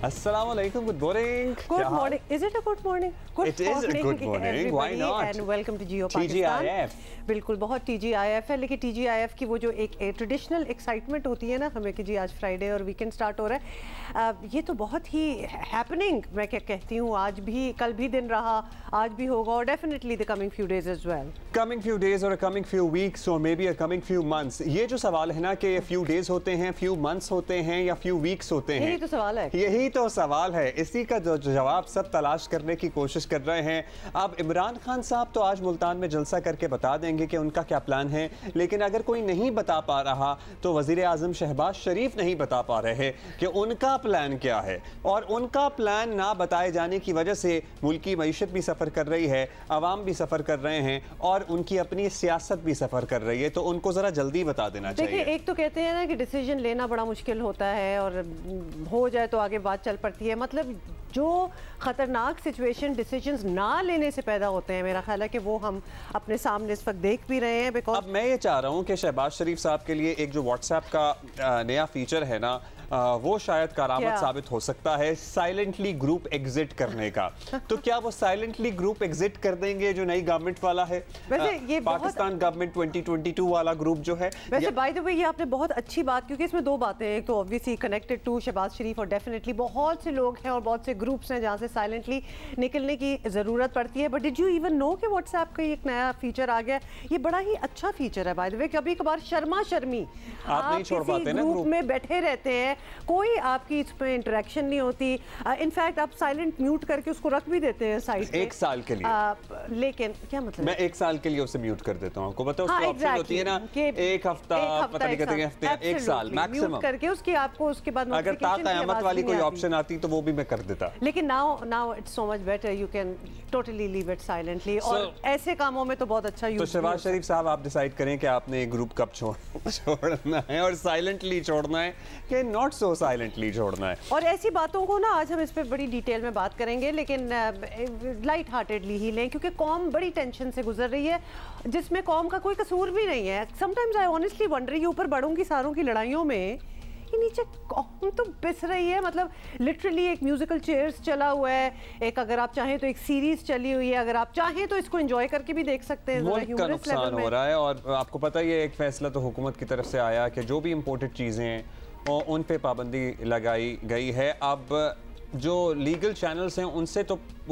Assalamualaikum. Good morning. Good morning. Is it a good morning? Good It is a good morning. Why not? And welcome to Jio Pakistan. TGIF. बिल्कुल बहुत TGIF है, लेकिन TGIF की वो जो एक traditional excitement होती है ना हमें कि जी आज फ्राइडे और वीकेंड स्टार्ट हो रहा है, ये तो बहुत ही हैपनिंग मैं क्या कहती हूँ, आज भी कल भी दिन रहा, आज भी होगा और definitely the coming few days as well. Coming few days or a coming few weeks or maybe a coming few months. ये जो सवाल है ना कि few days होते हैं, few months होते हैं या few weeks होते हैं, यही तो सवाल है. यही तो सवाल है. इसी का जो जवाब सब तलाश करने की कोशिश कर रहे हैं. अब इमरान खान साहब तो आज मुल्तान में जलसा करके बता देंगे कि उनका क्या प्लान है, लेकिन अगर कोई नहीं बता पा रहा तो वजीर आजम शहबाज शरीफ नहीं बता पा रहे कि उनका प्लान क्या है. और उनका प्लान ना बताए जाने की वजह से मुल्क की मईशत भी सफ़र कर रही है, अवाम भी सफ़र कर रहे हैं और उनकी अपनी सियासत भी सफ़र कर रही है. तो उनको ज़रा जल्दी बता देना चाहिए. देखिए, एक तो कहते हैं ना कि डिसीजन लेना बड़ा मुश्किल होता है और हो जाए तो आगे बात चल पड़ती है. मतलब जो ख़तरनाक सिचुएशन डिसीजंस ना लेने से पैदा होते हैं, मेरा ख्याल है कि वो हम अपने सामने इस वक्त देख भी रहे हैं. बिकॉज अब मैं ये चाह रहा हूँ कि शहबाज शरीफ साहब के लिए एक जो व्हाट्सएप का नया फीचर है ना, वो शायद करामत साबित हो सकता है साइलेंटली ग्रुप एग्जिट करने का. तो क्या वो साइलेंटली ग्रुप एग्जिट कर देंगे जो नई गवर्नमेंट वाला है, वैसे ये पाकिस्तान गवर्नमेंट 2022 वाला ग्रुप जो है. वैसे बाय द वे ये आपने बहुत अच्छी बात, क्योंकि इसमें दो बातें हैं. एक तो ऑब्वियसली कनेक्टेड टू शहबाज शरीफ और डेफिनेटली बहुत से लोग हैं और बहुत से ग्रुप्स हैं जहाँ से साइलेंटली निकलने की ज़रूरत पड़ती है. But did you even know कि व्हाट्सएप का एक नया फीचर आ गया? ये बड़ा ही अच्छा फीचर है बाय द वे. कभी कभार शर्मा शर्मी आप नहीं छोड़ पाते ना, ग्रुप में बैठे रहते हैं, कोई आपकी इसमें इंटरेक्शन नहीं होती. इनफैक्ट आप साइलेंट म्यूट करके उसको रख भी देते हैं साइड पे एक साल के लिए. लेकिन क्या मतलब, मैं एक साल के लिए उसे म्यूट कर देता हूँ. आपको पता है उसकी ऑप्शन होती है ना, एक हफ्ता पता नहीं कितने हफ्ते, एक साल मैक्सिमम करके उसकी आपको उसके बाद अगर क़यामत वाली कोई ऑप्शन आती तो वो भी मैं कर देता. लेकिन now it's so much better, you can totally leave it silently. और ऐसे कामों में तो बहुत अच्छा यूज. तो शहबाज शरीफ साहब आप डिसाइड करें कि आपने एक ग्रुप कब छोड़ना है और साइलेंटली छोड़ना है कि नॉट सो साइलेंटली छोड़ना है. और ऐसी बातों को ना आज हम इस पे बड़ी डिटेल में बात करेंगे, लेकिन लाइट हार्टेडली ही लें, क्योंकि कौम बड़ी टेंशन से गुजर रही है जिसमें कौम का कोई कसूर भी नहीं है. समटाइम्स आई ऑनेस्टली वंडर, ये ऊपर बड़ों की सारों की लड़ाइयों में ये नीचे कौम तो पिस रही है. मतलब लिटरली एक म्यूजिकल चेयर्स चला हुआ है, एक अगर आप चाहें तो एक सीरीज चली हुई है, अगर आप चाहें तो इसको एंजॉय करके भी देख सकते हैं. मुल्क का नुकसान हो रहा है और आपको पता ही है एक फैसला तो हुकूमत की तरफ से आया कि जो भी इम्पोर्टेड चीज़ें हैं उन पे पाबंदी लगाई गई है. अब जो लीगल चैनल्स हैं उन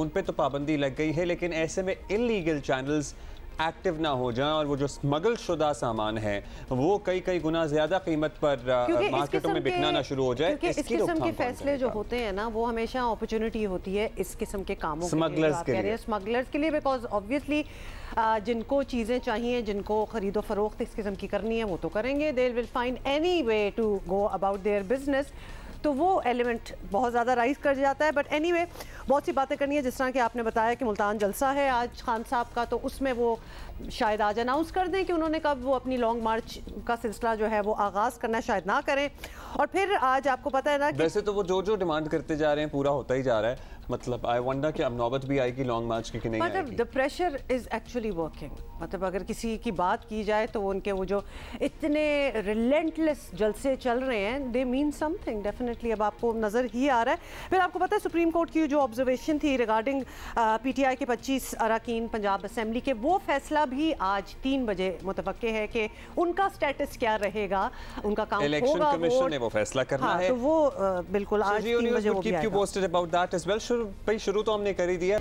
पे तो पाबंदी लग गई है, लेकिन ऐसे में इलीगल चैनल्स एक्टिव ना हो जाएं और वो जो स्मगल शुदा सामान है वो कई गुना ज़्यादा कीमत पर मार्केटों में बिकना ना शुरू हो जाए. इस किस्म के फैसले जो होते हैं ना वो हमेशा अपॉर्चुनिटी होती है इस किस्म के कामों स्मगलर्स के लिए. बिकॉज ऑब्वियसली जिनको चीज़ें चाहिए, जिनको खरीदो फरोख्त इस किस्म की करनी है, वो तो करेंगे. They will find any way to go about their business. तो वो एलिमेंट बहुत ज़्यादा राइज कर जाता है. बट एनीवे बहुत सी बातें करनी है. जिस तरह कि आपने बताया कि मुल्तान जलसा है आज खान साहब का, तो उसमें वो शायद आज अनाउंस कर दें कि उन्होंने कब वो अपनी लॉन्ग मार्च का सिलसिला जो है वो आगाज़ करना, शायद ना करें. और फिर आज आपको पता है ना कि वैसे तो वो जो डिमांड करते जा रहे हैं पूरा होता ही जा रहा है. मतलब आई वंडर कि अब नौबत भी आएगी लॉन्ग मार्च की कि नहीं आएगी. The pressure is actually working. मतलब अगर किसी की बात की जाए तो उनके वो जो इतने रिलेंटलेस जलसे चल रहे हैं, दे मीन समथिंग डेफिनेटली. अब आपको नज़र ही आ रहा है. फिर आपको पता है सुप्रीम कोर्ट की जो ऑब्जर्वेशन थी रिगार्डिंग PTI के 25 अरकान पंजाब असेंबली के, वो फैसला भी आज 3 बजे मुतवक्के है कि उनका स्टेटस क्या रहेगा, उनका काम होगा. इलेक्शन कमीशन ने वो फैसला करना है. तो वो बिल्कुल आज 3 बजे वो भी आएगा. भाई शुरू तो हमने कर ही दिया.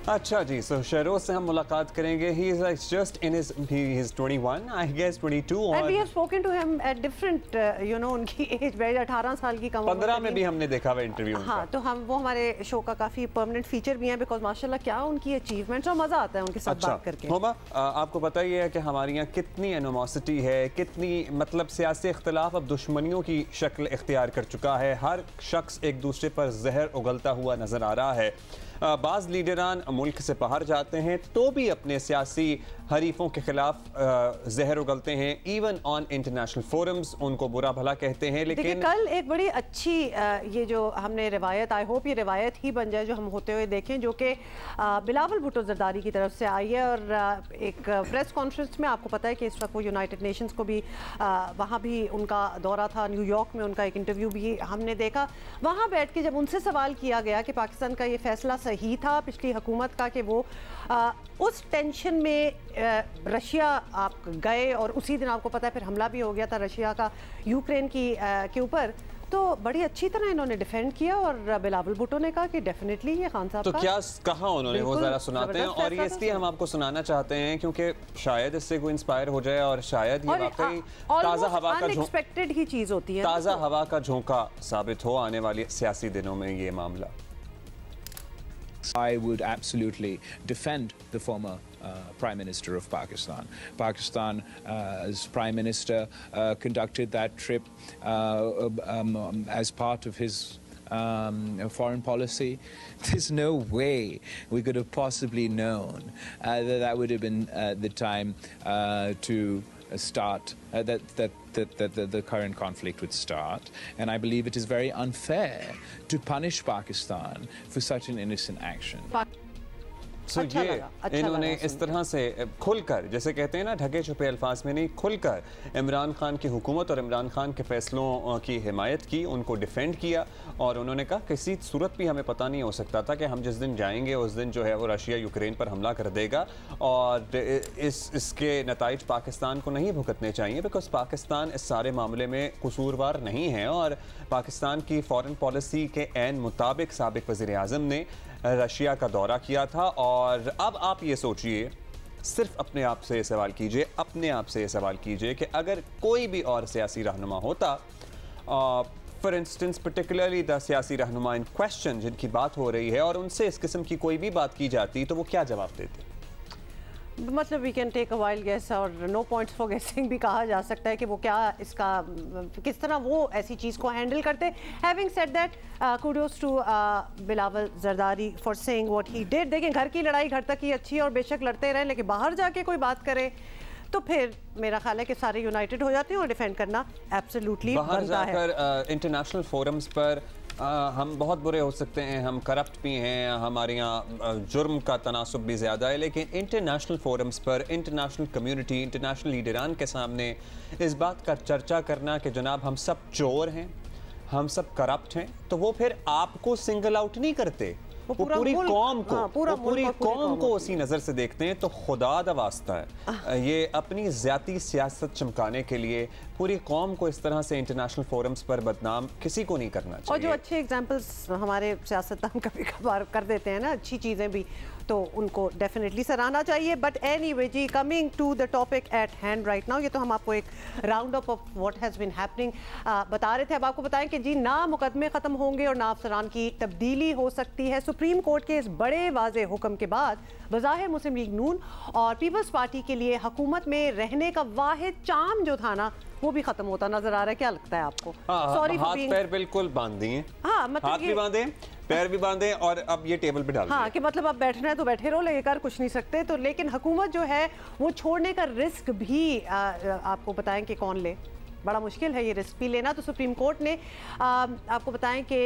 अच्छा जी, सो शहरोज से हम मुलाकात करेंगे. He is just in his, he is 21, I guess 22. And we have spoken to him at different, you know, उनकी एज वैसे 18 साल की कम. 15 में भी हमने देखा हुआ इंटरव्यू. हाँ, तो हम वो हमारे शो का काफ़ी परमानेंट फीचर भी हैं, बिकॉज माशाल्लाह क्या उनकी अचीवमेंट्स, और मज़ा आता है उनके साथ बात करके. होमा, आपको पता ही है कि हमारे यहाँ कितनी एनिमोसिटी है, कितनी मतलब सियासी इख्तिलाफ अब दुश्मनियों की शक्ल इख्तियार कर चुका है. हर शख्स एक दूसरे पर जहर उगलता हुआ नजर आ रहा है. बाज़ लीडरान मुल्क से बाहर जाते हैं तो भी अपने सियासी हरीफों के खिलाफ जहर उगलते हैं, इवन ऑन इंटरनेशनल फोरम्स उनको बुरा भला कहते हैं। लेकिन कल एक बड़ी अच्छी ये जो हमने रिवायत, आई होप ये रिवायत ही बन जाए जो हम होते हुए देखें, जो कि बिलावल भुट्टो जरदारी की तरफ से आई है। और एक प्रेस कॉन्फ्रेंस में आपको पता है कि इस वक्त वो यूनाइटेड नेशंस को भी वहाँ भी उनका दौरा था, न्यूयॉर्क में उनका एक इंटरव्यू भी हमने देखा। वहाँ बैठ के जब उनसे सवाल किया गया कि पाकिस्तान का ये फैसला सही था पिछली हुकूमत का कि वो उस टेंशन में रशिया आप गए और उसी दिन आपको पता है फिर हमला भी हो गया था रशिया का यूक्रेन की के ऊपर, तो बड़ी अच्छी तरह इन्होंने डिफेंड किया। और बिलावल भुट्टो ने कहा कि डेफिनेटली ये खान साहब तो क्या कहा उन्होंने वो जरा सुनाते हैं। और ये इसलिए हम आपको सुनाना चाहते हैं क्योंकि शायद इससे कोई इंस्पायर हो जाए और शायद ये वाकई ताज़ा हवा का अनएक्सपेक्टेड ही चीज़ होती है, ताज़ा हवा का झोंका साबित हो आने वाले सियासी दिनों में ये मामला। I would absolutely defend the former Prime Minister of Pakistan. Pakistan's Prime Minister conducted that trip as part of his foreign policy. There's no way we could have possibly known that would have been the time to start that the current conflict would start, and I believe it is very unfair to punish Pakistan for such an innocent action. अच्छा ये इन्होंने इस तरह से खुलकर, जैसे कहते हैं ना ढके छुपे अल्फाज में नहीं, खुलकर इमरान खान की हुकूमत और इमरान खान के फैसलों की हिमायत की, उनको डिफेंड किया। और उन्होंने कहा किसी सूरत भी हमें पता नहीं हो सकता था कि हम जिस दिन जाएंगे उस दिन जो है वो रशिया यूक्रेन पर हमला कर देगा और इसके नताइज पाकिस्तान को नहीं भुगतने चाहिए, बिकॉज पाकिस्तान इस सारे मामले में कसूरवार नहीं है। और पाकिस्तान की फ़ॉरेन पॉलिसी के ऐन मुताबिक साबिक वज़ीर आज़म ने रशिया का दौरा किया था। और अब आप ये सोचिए, सिर्फ अपने आप से सवाल कीजिए, अपने आप से सवाल कीजिए कि अगर कोई भी और सियासी रहनुमा होता, फॉर इंस्टेंस पर्टिकुलरली द सियासी रहनुमा इन क्वेश्चन जिनकी बात हो रही है, और उनसे इस किस्म की कोई भी बात की जाती तो वो क्या जवाब देते? मतलब we can take a wild guess और नो पॉइंट्स फॉर गेसिंग भी कहा जा सकता है कि वो क्या इसका किस तरह वो ऐसी चीज़ को हैंडल करते। Having said that kudos to Bilawal Zardari for saying what he did. देखें, घर की लड़ाई घर तक ही अच्छी है और बेशक लड़ते रहें, लेकिन बाहर जाके कोई बात करे तो फिर मेरा ख्याल है कि सारे यूनाइटेड हो जाते हैं और डिफेंड करना एब्सोल्युटली बनता है। बाहर जाकर इंटरनेशनल फोरम्स पर हम बहुत बुरे हो सकते हैं, हम करप्ट भी हैं, हमारे यहाँ जुर्म का तनासुब भी ज़्यादा है, लेकिन इंटरनेशनल फोरम्स पर इंटरनेशनल कम्युनिटी, इंटरनेशनल लीडरान के सामने इस बात का चर्चा करना कि जनाब हम सब चोर हैं, हम सब करप्ट हैं, तो वो फिर आपको सिंगल आउट नहीं करते, वो पूरी कौम को पूरी कौम को उसी नज़र से देखते हैं। तो खुदा दा वास्ता है, ये अपनी ज़्याती सियासत चमकाने के लिए पूरी कौम को इस तरह से इंटरनेशनल फोरम्स पर बदनाम किसी को नहीं करना चाहिए। और जो अच्छे एग्जांपल्स हमारे सियासतदान कभी कभार कर देते हैं ना, अच्छी चीज़ें भी, तो उनको डेफिनेटली सराहना चाहिए। बट एनीवे जी, coming to the topic at hand right now, ये तो हम आपको एक round up of what has been happening बता रहे थे। अब आपको बताएं कि जी ना मुकदमे ख़त्म होंगे और ना अफसरान की तब्दीली हो सकती है। सुप्रीम कोर्ट के इस बड़े वाज़े हुक्म के बाद बज़ाहिर मुस्लिम लीग नून और पीपल्स पार्टी के लिए हुकूमत में रहने का वाहिद चाम जो था ना, वो भी खत्म होता नजर आ रहा है। क्या लगता है आपको? सॉरी, हाथ पैर बिल्कुल बांध दिए, मतलब हाथ भी बांधे, पैर भी बांधे और अब ये टेबल पे डाल हाँ, कि मतलब अब बैठना है तो बैठे रहो, लेके कर कुछ नहीं सकते। तो लेकिन हुकूमत जो है वो छोड़ने का रिस्क भी आपको बताएं कि कौन ले, बड़ा मुश्किल है ये रिस्क भी लेना। तो सुप्रीम कोर्ट ने आपको बताएं कि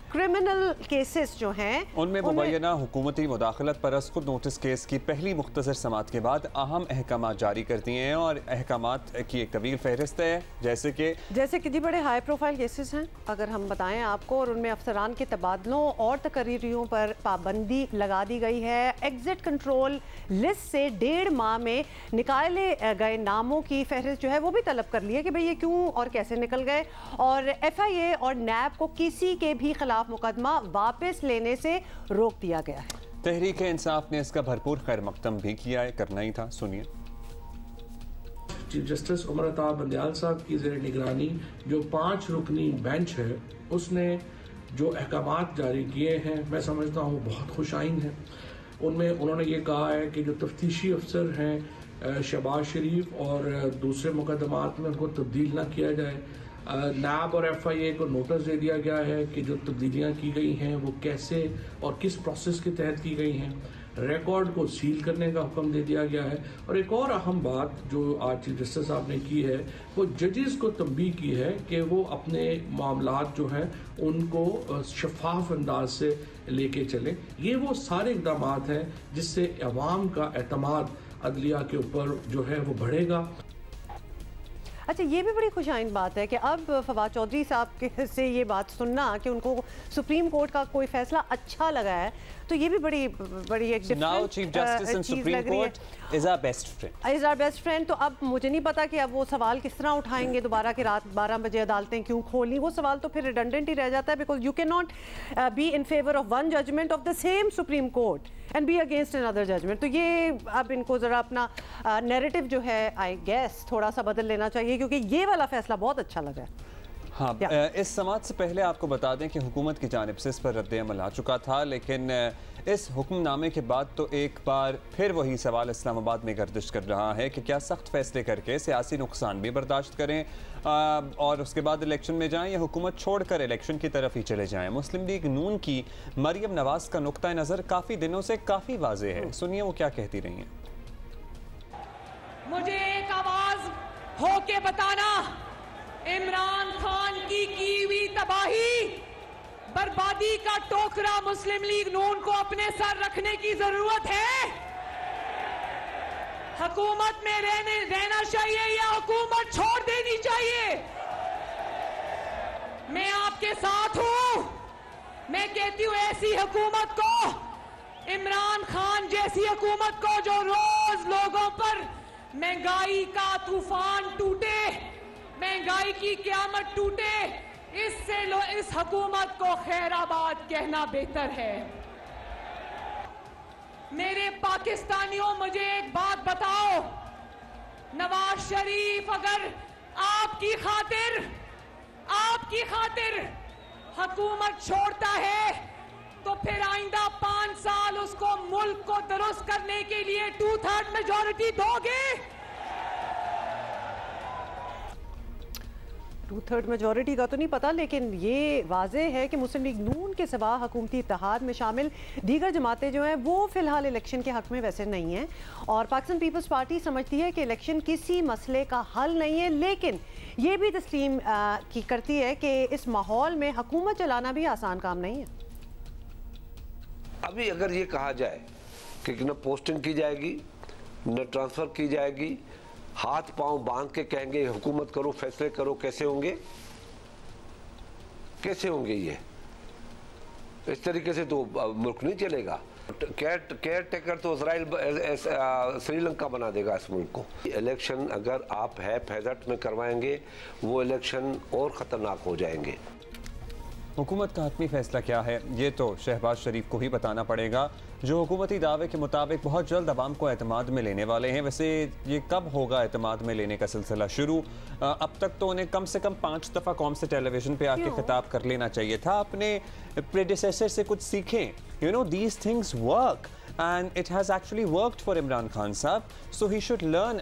क्रिमिनल केसेस जो हैं उनमें मुबैना हुकूमती मुदाखलत पर खुद नोटिस केस की पहली मुख्तसर समात के बाद अहम अहकाम जारी कर दिए हैं। और अहकामात की एक तवील फहरिस्त है, जैसे कि जी बड़े हाई प्रोफाइल केसेस हैं अगर हम बताएं आपको, और उनमें अफसरान के तबादलों और तकरीरियों पर पाबंदी लगा दी गई है। एग्जिट कंट्रोल लिस्ट से 1.5 माह में निकाले गए नामों की फहरिस्त जो है वो भी तलब कर ली है कि भाई ये क्यों और कैसे निकल गए। और FIA और NAB को किसी के भी खिलाफ मुकदमा वापस लेने से रोक दिया गया है। तहरीक इंसाफ ने इसका भरपूर खैर मकदम भी किया है, करना ही था। सुनिए। चीफ जस्टिस उमर अता बंदयाल साहब की ज़ेर निगरानी जो 5 रुकनी बेंच है, उसने जो अहकामात जारी किए हैं मैं समझता हूँ बहुत खुशाइन है। उनमें उन्होंने ये कहा है कि जो तफ्तीशी अफसर हैं शहबाज शरीफ और दूसरे मुकदमात में उनको तब्दील ना किया जाए। नैब और FIA को नोटिस दे दिया गया है कि जो तब्दीलियाँ की गई हैं वो कैसे और किस प्रोसेस के तहत की गई हैं। रिकॉर्ड को सील करने का हुक्म दे दिया गया है। और एक और अहम बात जो आज चीफ जस्टिस साहब ने की है वो जजेस को तंबीह की है कि वो अपने मामलात जो हैं उनको शफाफ अंदाज से लेके चलें। ये वो सारे इक़दाम हैं जिससे अवाम का एतमाद अदलिया के ऊपर जो है वो बढ़ेगा। अच्छा, ये भी बड़ी खुशाइन बात है कि अब फवाद चौधरी साहब से ये बात सुनना कि उनको सुप्रीम कोर्ट का कोई फैसला अच्छा लगा है, तो ये भी बड़ी एक Now Chief Justice in Supreme Court is our best friend. Is our best friend। तो अब मुझे नहीं पता कि अब वो सवाल किस तरह उठाएंगे दोबारा कि रात 12 बजे अदालतें क्यों खोलनी, वो सवाल तो फिर रिडंडेंट ही रह जाता है, because you can not be in favour of one judgement of the same supreme court and be against another judgement. तो ये अब इनको ज़रा अपना नैरेटिव जो है आई गेस थोड़ा सा बदल लेना चाहिए, क्योंकि ये वाला फैसला बहुत अच्छा लगा है। हाँ, इस समाअत से पहले आपको बता दें कि हुकूमत की जानिब से इस पर रद्द-ए-अमल आ चुका था, लेकिन इस हुक्मनामे के बाद तो एक बार फिर वही सवाल इस्लामाबाद में गर्दिश कर रहा है कि क्या सख्त फैसले करके सियासी नुकसान भी बर्दाश्त करें और उसके बाद इलेक्शन में जाएं या हुकूमत छोड़कर इलेक्शन की तरफ ही चले जाएं। मुस्लिम लीग नून की मरियम नवाज का नुक्ता नज़र काफ़ी दिनों से काफ़ी वाज़ेह है, सुनिए वो क्या कहती रही हैं। मुझे एक आवाज़ हो के बताना, इमरान खान की हुई तबाही बर्बादी का टोकरा मुस्लिम लीग नून को अपने सर रखने की जरूरत है। हुकूमत में रहना चाहिए या हुकूमत छोड़ देनी चाहिए। मैं आपके साथ हूं। मैं कहती हूं ऐसी हुकूमत को, इमरान खान जैसी हुकूमत को जो रोज लोगों पर महंगाई का तूफान टूटे, महंगाई की क़यामत टूटे, इससे इस हुकूमत को खैराबाद कहना बेहतर है। मेरे पाकिस्तानियों, मुझे एक बात बताओ, नवाज शरीफ अगर आपकी खातिर हुकूमत छोड़ता है तो फिर आइंदा 5 साल उसको मुल्क को दुरुस्त करने के लिए 2/3 मेजॉरिटी दोगे? 2/3 मेजॉरिटी का तो नहीं पता, लेकिन ये वाज़ेह है कि मुस्लिम लीग नून के सिवा हुकूमती इत्तेहाद में शामिल दीगर जमातें जो हैं वो फ़िलहाल इलेक्शन के हक़ में वैसे नहीं हैं, और पाकिस्तान पीपल्स पार्टी समझती है कि इलेक्शन किसी मसले का हल नहीं है, लेकिन ये भी तस्लीम करती है कि इस माहौल में हुकूमत चलाना भी आसान काम नहीं है। अभी अगर ये कहा जाए कि न पोस्टिंग की जाएगी न ट्रांसफ़र की जाएगी, हाथ पांव बांध के कहेंगे हुकूमत करो, फैसले करो, कैसे होंगे ये? इस तरीके से तो मुल्क नहीं चलेगा। केयर टेकर तो इजराइल श्रीलंका बना देगा इस मुल्क को। इलेक्शन अगर आप हैफेजट में करवाएंगे वो इलेक्शन और ख़तरनाक हो जाएंगे। हुकूमत का हतमी फैसला क्या है ये तो शहबाज शरीफ को ही बताना पड़ेगा, जो हुकूमती दावे के मुताबिक बहुत जल्द अवाम को एतमाद में लेने वाले हैं। वैसे ये कब होगा एतमाद में लेने का सिलसिला शुरू? अब तक तो उन्हें कम से कम 5 दफ़ा कौम से टेलीविज़न पे आके खिताब कर लेना चाहिए था। अपने प्रेडिसेसर से कुछ सीखें। You know these things work and it has actually worked for Imran Khan साहब, so he should learn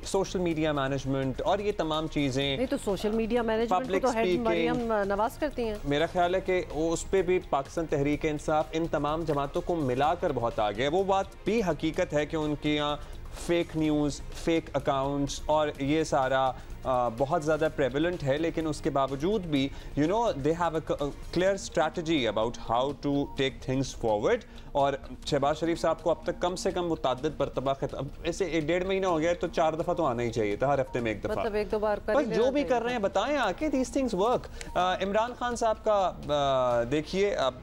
social media management और ये तमाम चीज़ें। नहीं तो सोशल मीडिया मैनेजमेंट तो हेड मरियम नवाज करती हैं। मेरा ख्याल है कि उस पर भी पाकिस्तान तहरीक इंसाफ इन तमाम जमातों को मिलाकर बहुत आगे है। वो बात भी हकीकत है कि उनके यहाँ फेक न्यूज़, फेक अकाउंट्स और ये सारा बहुत ज़्यादा प्रेवलेंट है, लेकिन उसके बावजूद भी you know they have a clear strategy about how to take things forward. और शहबाज शरीफ साहब को अब तक कम से कम मुतअद्दिद मरतबा ऐसे 1.5 महीना हो गया है, तो 4 दफ़ा तो आना ही चाहिए था, हर हफ्ते में एक दफ़ा। मतलब 1-2 बार बस जो भी कर रहे हैं बताएं आके, these things work. Imran Khan साहब का देखिए अब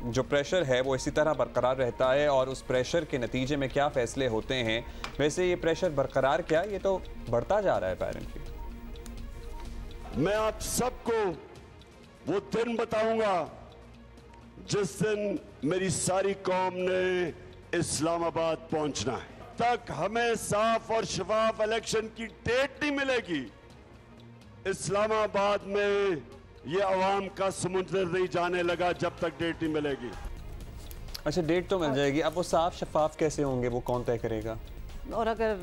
जो प्रेशर है वो इसी तरह बरकरार रहता है, और उस प्रेशर के नतीजे में क्या फ़ैसले होते हैं। वैसे ये प्रेशर बरकरार क्या, ये तो बढ़ता जा रहा है अपेरेंटली। मैं आप सबको वो दिन बताऊंगा जिस दिन मेरी सारी कौम ने इस्लामाबाद पहुंचना है। तक हमें साफ और शफाफ इलेक्शन की डेट नहीं मिलेगी। इस्लामाबाद में ये अवाम का समुद्र नहीं जाने लगा जब तक डेट नहीं मिलेगी। अच्छा, डेट तो मिल जाएगी, अब वो साफ शफाफ कैसे होंगे वो कौन तय करेगा? और अगर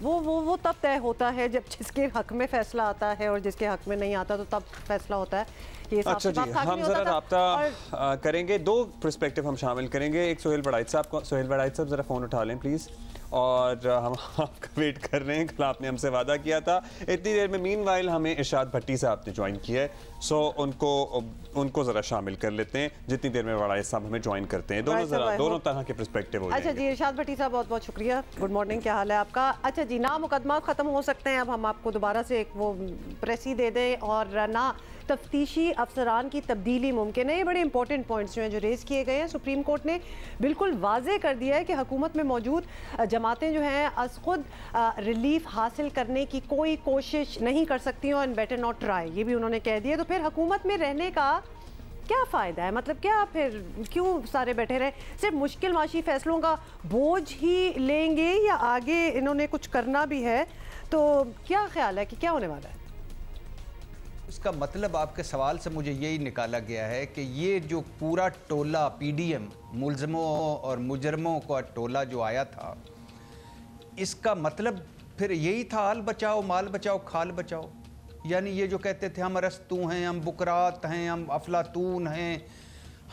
वो तब तय होता है जब जिसके हक में फैसला आता है और जिसके हक में नहीं आता तो तब फैसला होता है। ये अच्छा जी, हम ज़रा राब्ता करेंगे, दो पर्सपेक्टिव हम शामिल करेंगे। एक सोहेल बड़ाइच साहब ज़रा फ़ोन उठा लें प्लीज़। और हम आपका वेट कर रहे हैं, कल आपने हमसे वादा किया था। इतनी देर में मीनवाइल हमें इरशाद भट्टी साहब ने ज्वाइन किया है, सो उनको ज़रा शामिल कर लेते हैं जितनी देर में बड़ाइच साहब हमें ज्वाइन करते हैं। दोनों तरह के पर्सपेक्टिव हो जाएंगे। अच्छा जी, इरशाद भट्टी साहब बहुत बहुत शुक्रिया, गुड मॉर्निंग, क्या हाल है आपका? अच्छा जी, ना मुकदमा ख़त्म हो सकते हैं, अब हम आपको दोबारा से एक वो प्रेसी दे दें, और ना तफ्तीशी अफसरान की तब्दीली मुमकिन है। ये बड़े इंपॉर्टेंट पॉइंट्स जो हैं जो रेज़ किए गए हैं। सुप्रीम कोर्ट ने बिल्कुल वाजे कर दिया है कि हुकूमत में मौजूद जमातें जो हैं अस खुद रिलीफ हासिल करने की कोई कोशिश नहीं कर सकती हैं, एंड बेटर नॉट ट्राई, ये भी उन्होंने कह दिया। तो फिर हुकूमत में रहने का क्या फ़ायदा है? मतलब क्या फिर क्यों सारे बैठे रहे? सिर्फ मुश्किल माशी फैसलों का बोझ ही लेंगे या आगे इन्होंने कुछ करना भी है? तो क्या ख्याल है कि क्या होने वाला है? इसका मतलब आपके सवाल से मुझे यही निकाला गया है कि ये जो पूरा टोला पीडीएम मुलजमों और मुजरमों का टोला जो आया था, इसका मतलब फिर यही था हाल बचाओ माल बचाओ खाल बचाओ। यानी ये जो कहते थे हम अरस्तू हैं, हम बुकरात हैं, हम अफलातून हैं,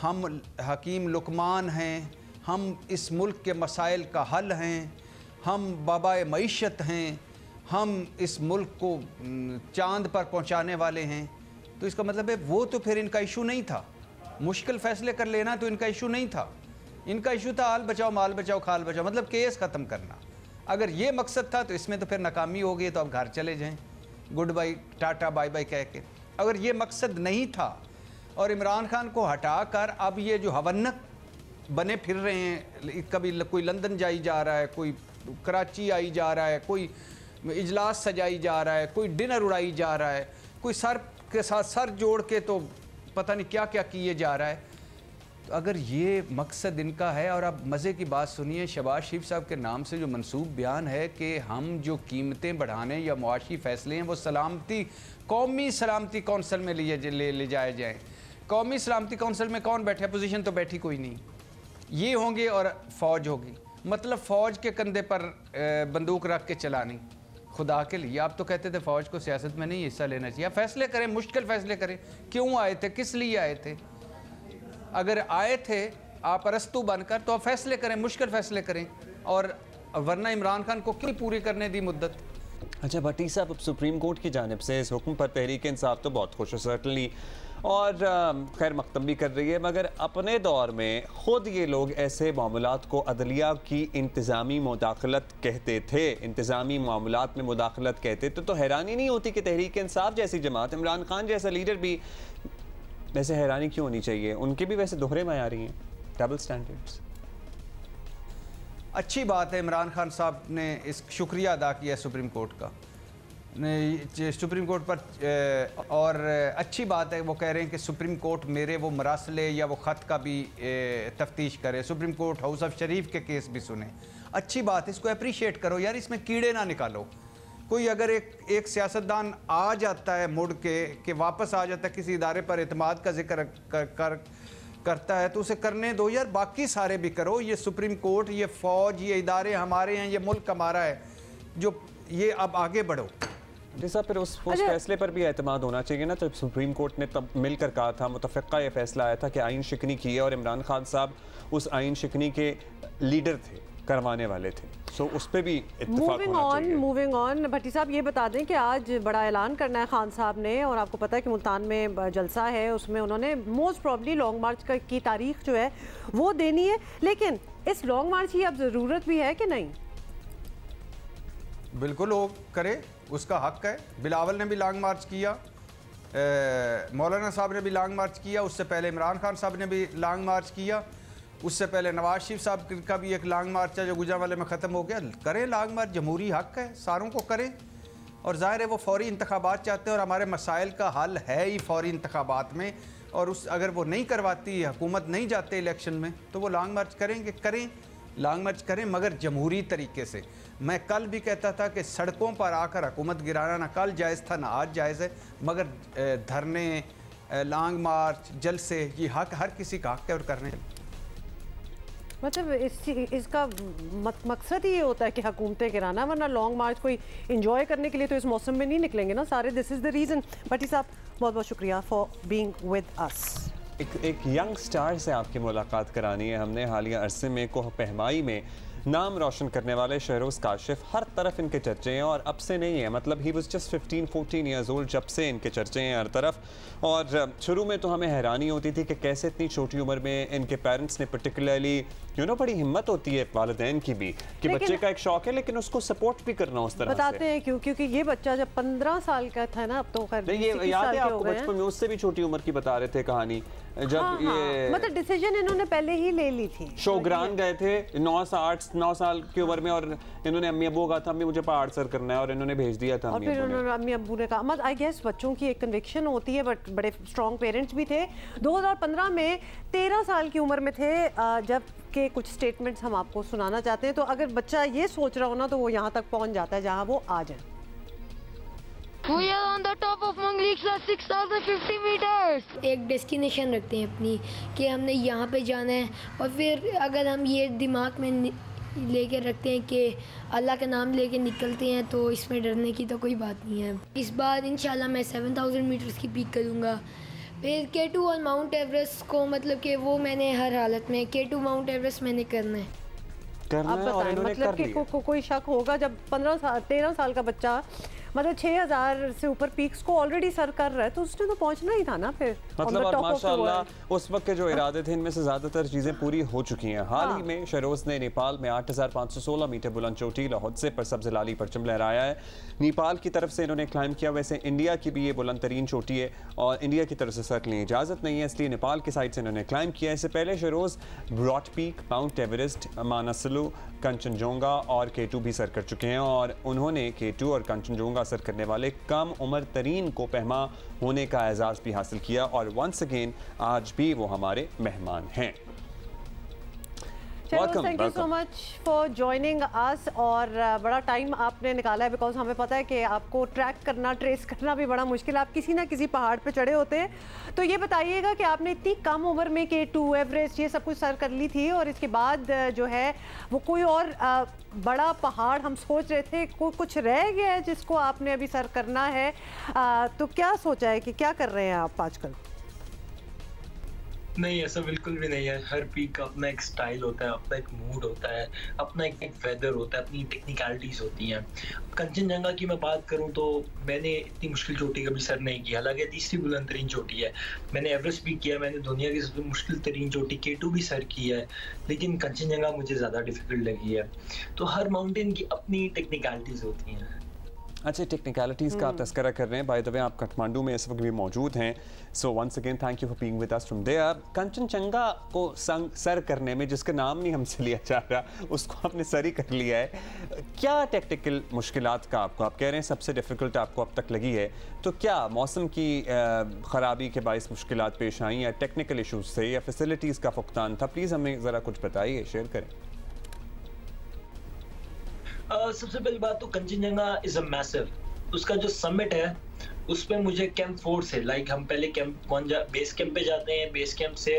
हम हकीम लुकमान हैं, हम इस मुल्क के मसाइल का हल हैं, हम बाबाए मईशत हैं, हम इस मुल्क को चांद पर पहुंचाने वाले हैं। तो इसका मतलब है वो तो फिर इनका इशू नहीं था। मुश्किल फ़ैसले कर लेना तो इनका इशू नहीं था। इनका इशू था हाल बचाओ माल बचाओ खाल बचाओ, मतलब केस ख़त्म करना। अगर ये मकसद था तो इसमें तो फिर नाकामी हो गई, तो अब घर चले जाएं, goodbye tata bye bye कह के। अगर ये मकसद नहीं था और इमरान खान को हटा कर अब ये जो हवन्नक बने फिर रहे हैं, कभी कोई लंदन जाई जा रहा है, कोई कराची आई जा रहा है, कोई इजलास सजाई जा रहा है, कोई डिनर उड़ाई जा रहा है, कोई सर के साथ सर जोड़ के तो पता नहीं क्या क्या किए जा रहा है। तो अगर ये मकसद इनका है, और अब मज़े की बात सुनिए, शहबाज शरीफ साहब के नाम से जो मंसूब बयान है कि हम जो कीमतें बढ़ाने या मुआशी फ़ैसले हैं वो सलामती कौमी सलामती कौंसल में ले जाए जाएँ। कौमी सलामती कौंसल में कौन बैठे? अपोजिशन तो बैठी कोई नहीं। ये होंगे और फ़ौज होगी, मतलब फ़ौज के कंधे पर बंदूक रख के चलानी। खुदा के लिए आप तो कहते थे फ़ौज को सियासत में नहीं हिस्सा लेना चाहिए। फैसले करें, मुश्किल फ़ैसले करें। क्यों आए थे, किस लिए आए थे? अगर आए थे आप अरस्तू बनकर तो आप फैसले करें, मुश्किल फ़ैसले करें, और वरना इमरान खान को क्यों पूरी करने दी मुद्दत। अच्छा भट्टी साहब, सुप्रीम कोर्ट की जानिब से इस हुक्म पर तहरीक इंसाफ तो बहुत खुश है सर्टनली, और खैर मकतब भी कर रही है, मगर अपने दौर में ख़ुद ये लोग ऐसे मामलात को अदलिया की इंतज़ामी मुदाखलत कहते थे, इंतज़ामी मामलात में मुदाखलत कहते थे। तो हैरानी नहीं होती कि तहरीक इंसाफ जैसी जमात, इमरान खान जैसा लीडर भी, वैसे हैरानी क्यों होनी चाहिए? उनके भी वैसे दोहरे मयारी हैं, डबल स्टैंडर्ड्स। अच्छी बात है, इमरान खान साहब ने इस शुक्रिया अदा किया सुप्रीम कोर्ट का, सुप्रीम कोर्ट पर, और अच्छी बात है वो कह रहे हैं कि सुप्रीम कोर्ट मेरे वो मरासले या वो ख़त का भी तफ्तीश करे, सुप्रीम कोर्ट हाउस ऑफ शरीफ के केस भी सुने। अच्छी बात, इसको अप्रीशिएट करो यार, इसमें कीड़े ना निकालो। कोई अगर एक सियासतदान आ जाता है मुड़ के वापस आ जाता है किसी इदारे पर एतमाद का जिक्र करता है तो उसे करने दो यार, बाकी सारे भी करो। ये सुप्रीम कोर्ट, ये फ़ौज, ये इदारे हमारे हैं, ये मुल्क हमारा है, जो ये अब आगे बढ़ो। जैसा फिर उस फैसले पर भी एतमाद होना चाहिए ना। जब सुप्रीम कोर्ट ने तब मिलकर कहा था, मुतफ़िक़ा ये फैसला आया था कि आइन शिकनी की है, और इमरान खान साहब उस आइन शिकनी के लीडर थे, करवाने वाले थे, सो उस पर भी इत्तेफाक होना चाहिए। मूविंग ऑन, भट्टी साहब ये बता दें कि आज बड़ा ऐलान करना है खान साहब ने, और आपको पता है कि मुल्तान में जलसा है, उसमें उन्होंने मोस्ट प्रॉब्ली लॉन्ग मार्च की तारीख जो है वो देनी है, लेकिन इस लॉन्ग मार्च की अब ज़रूरत भी है कि नहीं? बिल्कुल वो करे, उसका हक है। बिलावल ने भी लॉन्ग मार्च किया, मौलाना साहब ने भी लॉन्ग मार्च किया, उससे पहले इमरान खान साहब ने भी लॉन्ग मार्च किया, उससे पहले नवाज शरीफ साहब का भी एक लॉन्ग मार्च है जो गुजरांवाले में ख़त्म हो गया। करें लॉन्ग मार्च, जमहूरी हक है, सारों को करें। और ज़ाहिर है वो फौरी इंतखाबात चाहते हैं, और हमारे मसाइल का हल है ही फौरी इंतखाबात में, और उस अगर वो नहीं करवाती, हुकूमत नहीं जाते इलेक्शन में, तो वो लॉन्ग मार्च करेंगे, करें, लॉन्ग मार्च करें, मगर जमहूरी तरीके से। मैं कल भी कहता था कि सड़कों पर आकर हुकूमत गिराना ना कल जायज़ था ना आज जायज़ है, मगर धरने, लॉन्ग मार्च, जलसे, ये हक हर किसी का हक है और करने। मतलब इसका मकसद ही ये होता है कि हुकूमतें गिराना, वरना लॉन्ग मार्च कोई इंजॉय करने के लिए तो इस मौसम में नहीं निकलेंगे ना सारे। This is the reason. Bhatti sahab बहुत बहुत शुक्रिया फॉर बीइंग विद अस। एक यंग स्टार से आपकी मुलाकात करानी है हमने। हालिया अरसे में कोह पहमाई में नाम रोशन करने वाले शहरोज़ काशिफ, हर तरफ इनके चर्चे हैं और अब से नहीं है। मतलब he was just 15-14 years old जब से इनके चर्चे हैं हर तरफ। और शुरू में तो हमें हैरानी होती थी कि कैसे इतनी छोटी उम्र में इनके पेरेंट्स ने पर्टिकुलरली बड़ी हिम्मत होती है वालिदैन की भी कि बच्चे का एक शौक है लेकिन उसको सपोर्ट भी करना उस तरह बताते हैं क्यों, क्योंकि ये बच्चा जब 15 साल का था ना, अब तो खैर ये याद है आपको बचपन में उससे भी छोटी उम्र की बता रहे थे कहानी, जब ये मतलब डिसीजन इन्होंने पहले ही ले ली थी। शोग्रान गए थे 9 साल की उम्र में और इन्होंने अम्मी अब्बू कहा था अम्मी मुझे पहाड़ सर करना है और इन्होंने भेज दिया था। और फिर उन्होंने अम्मी अब्बू ने कहा, मतलब आई गेस बच्चों की एक कन्विक्शन होती है, बट बड़े स्ट्रॉन्ग पेरेंट्स भी थे। 2015 में 13 साल की उम्र में थे जब के कुछ स्टेटमेंट्स हम आपको सुनाना चाहते हैं। तो अगर बच्चा ये सोच रहा हो ना तो वो यहाँ तक पहुँच जाता है जहाँ वो आज है। We are on the top of Mangliksa 6050 meters. एक डेस्टिनेशन रखते हैं अपनी कि हमने यहाँ पे जाना है, और फिर अगर हम ये दिमाग में लेके रखते हैं कि अल्लाह का नाम लेके निकलते हैं तो इसमें डरने की तो कोई बात नहीं है। इस बार इंशाल्लाह मैं 7000 मीटर्स की पीक करूँगा। फिर K2 और माउंट एवरेस्ट को, मतलब कि वो मैंने हर हालत में K2 माउंट एवरेस्ट मैंने करना है। अब बताएं, मतलब कि कोई शक होगा जब 13 साल का बच्चा मतलब 6000 से ऊपर पीक्स को ऑलरेडी सर कर रहा है तो उसने तो पहुंचना ही था ना फिर। मतलब और माशाल्लाह उस वक्त के जो इरादे थे इनमें से ज़्यादातर चीज़ें पूरी हो चुकी हैं। हाल ही में शहरोज़ ने नेपाल में 8516 मीटर बुलंद चोटी लाहौदसे पर सब्ज़ लाली परचम लहराया है। नेपाल की तरफ से इन्होंने क्लाइम किया। वैसे इंडिया की भी ये बुलंद तरीन चोटी है और इंडिया की तरफ से सर की इजाज़त नहीं है, इसलिए नेपाल की साइड से इन्होंने क्लाइम किया। इससे पहले Shehroze Broad Peak, Mount Everest, Manaslu, Kanchenjunga और K2 भी सर कर चुके हैं और उन्होंने K2 और कंचनजोंगा सर करने वाले कम उम्र तरीन को पहमा होने का एजाज़ भी हासिल किया और वंस अगेन आज भी वो हमारे मेहमान हैं। Thank you so much for joining us. और बड़ा टाइम आपने निकाला है बिकॉज हमें पता है कि आपको ट्रैक करना, ट्रेस करना भी बड़ा मुश्किल है। आप किसी ना किसी पहाड़ पे चढ़े होते हैं, तो ये बताइएगा कि आपने इतनी कम उम्र में K2, एवरेस्ट ये सब कुछ सर कर ली थी और इसके बाद जो है वो कोई और बड़ा पहाड़ हम सोच रहे थे कुछ रह गया है जिसको आपने अभी सर करना है, तो क्या सोचा है कि क्या कर रहे हैं आप आजकल? नहीं, ऐसा बिल्कुल भी नहीं है। हर पीक का अपना एक स्टाइल होता है, अपना एक मूड होता है, अपना एक वेदर होता है, अपनी टेक्निकलिटीज होती हैं। कंचनजंगा की मैं बात करूं तो मैंने इतनी मुश्किल चोटी कभी सर नहीं किया, हालांकि तीसरी बुलंद तरीन चोटी है। मैंने एवरेस्ट भी किया, मैंने दुनिया की सबसे मुश्किल तरीन चोटी K2 भी सर की है, लेकिन कंचनजंगा मुझे ज़्यादा डिफिकल्ट लगी है। तो हर माउंटेन की अपनी टेक्निकलिटीज होती हैं। अच्छा, टेक्निकलिटीज़ का आप तस्करा कर रहे हैं। बाय द वे आप काठमांडू में इस वक्त भी मौजूद हैं, so once again thank you for being with us from there. Kanchenjunga को सर करने में, जिसका नाम नहीं हमसे लिया जा रहा, उसको आपने सर ही कर लिया है। क्या टेक्निकल मुश्किलात का आपको, आप कह रहे हैं सबसे डिफ़िकल्ट आपको अब तक लगी है, तो क्या मौसम की ख़राबी के बायस मुश्किलात पेश आई या टेक्निकल इशूज़ थे या फैसिलिटीज़ का फुकदान था? प्लीज़ हमें ज़रा कुछ बताइए, शेयर करें। सबसे पहली बात तो कंचनजंगा इज अ मैसिव। उसका जो समिट है उस पे मुझे कैंप 4 से, लाइक हम पहले कैंप 1 बेस कैंप पे जाते हैं, बेस कैंप से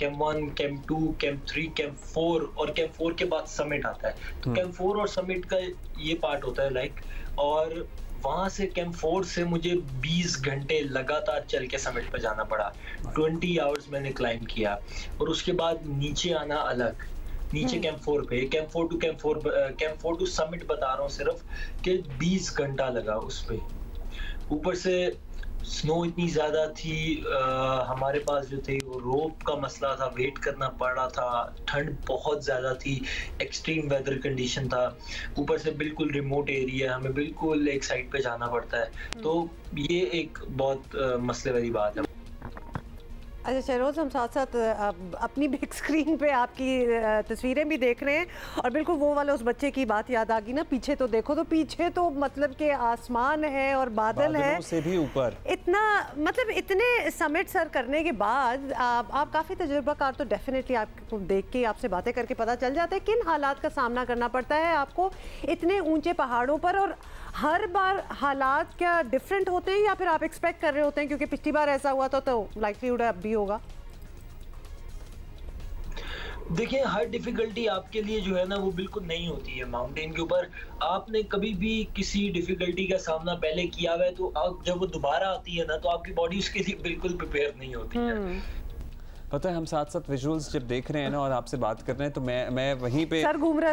कैंप 1, कैंप 2, कैंप 3, कैंप 4 और कैंप 4 के बाद समिट आता है। तो कैंप 4 और समिट का ये पार्ट होता है लाइक, और वहाँ से कैंप 4 से मुझे 20 घंटे लगातार चल के समिट पे जाना पड़ा। 20 आवर्स मैंने क्लाइम किया और उसके बाद नीचे आना अलग। नीचे कैंप 4 पे, कैंप 4 टू समिट बता रहा हूँ सिर्फ कि 20 घंटा लगा उस पे। ऊपर से स्नो इतनी ज्यादा थी, हमारे पास जो थे वो रोप का मसला था, वेट करना पड़ रहा था, ठंड बहुत ज्यादा थी, एक्सट्रीम वेदर कंडीशन था, ऊपर से बिल्कुल रिमोट एरिया, हमें बिल्कुल एक साइड पे जाना पड़ता है। तो ये एक बहुत मसले वाली बात है। अच्छा शहरोज़, हम साथ साथ अपनी बिग स्क्रीन पे आपकी तस्वीरें भी देख रहे हैं और बिल्कुल वो वाला उस बच्चे की बात याद आ गई ना। पीछे तो देखो, तो पीछे तो मतलब कि आसमान है और बादल है से भी ऊपर। इतना मतलब इतने समिट सर करने के बाद आप काफ़ी तजुर्बाकार, तो डेफिनेटली आपको देख के, आपसे बातें करके पता चल जाता है किन हालात का सामना करना पड़ता है आपको इतने ऊंचे पहाड़ों पर। और हर बार हालात क्या डिफरेंट होते हैं या फिर आप एक्सपेक्ट कर रहे होते हैं क्योंकि पिछली बार ऐसा हुआ था तो लाइकलीहुड अब भी होगा? देखिए, हर डिफिकल्टी आपके लिए जो है ना वो बिल्कुल नहीं होती है। माउंटेन के ऊपर आपने कभी भी किसी डिफिकल्टी का सामना पहले किया हुआ है, तो आप जब वो दोबारा आती है ना तो आपकी बॉडी उसके लिए बिल्कुल प्रिपेयर नहीं होती है। पता है, हम साथ साथ विजुअल्स जब देख रहे हैं ना और आपसे बात कर रहे हैं तो मैं वहीं पे सर घूम रहा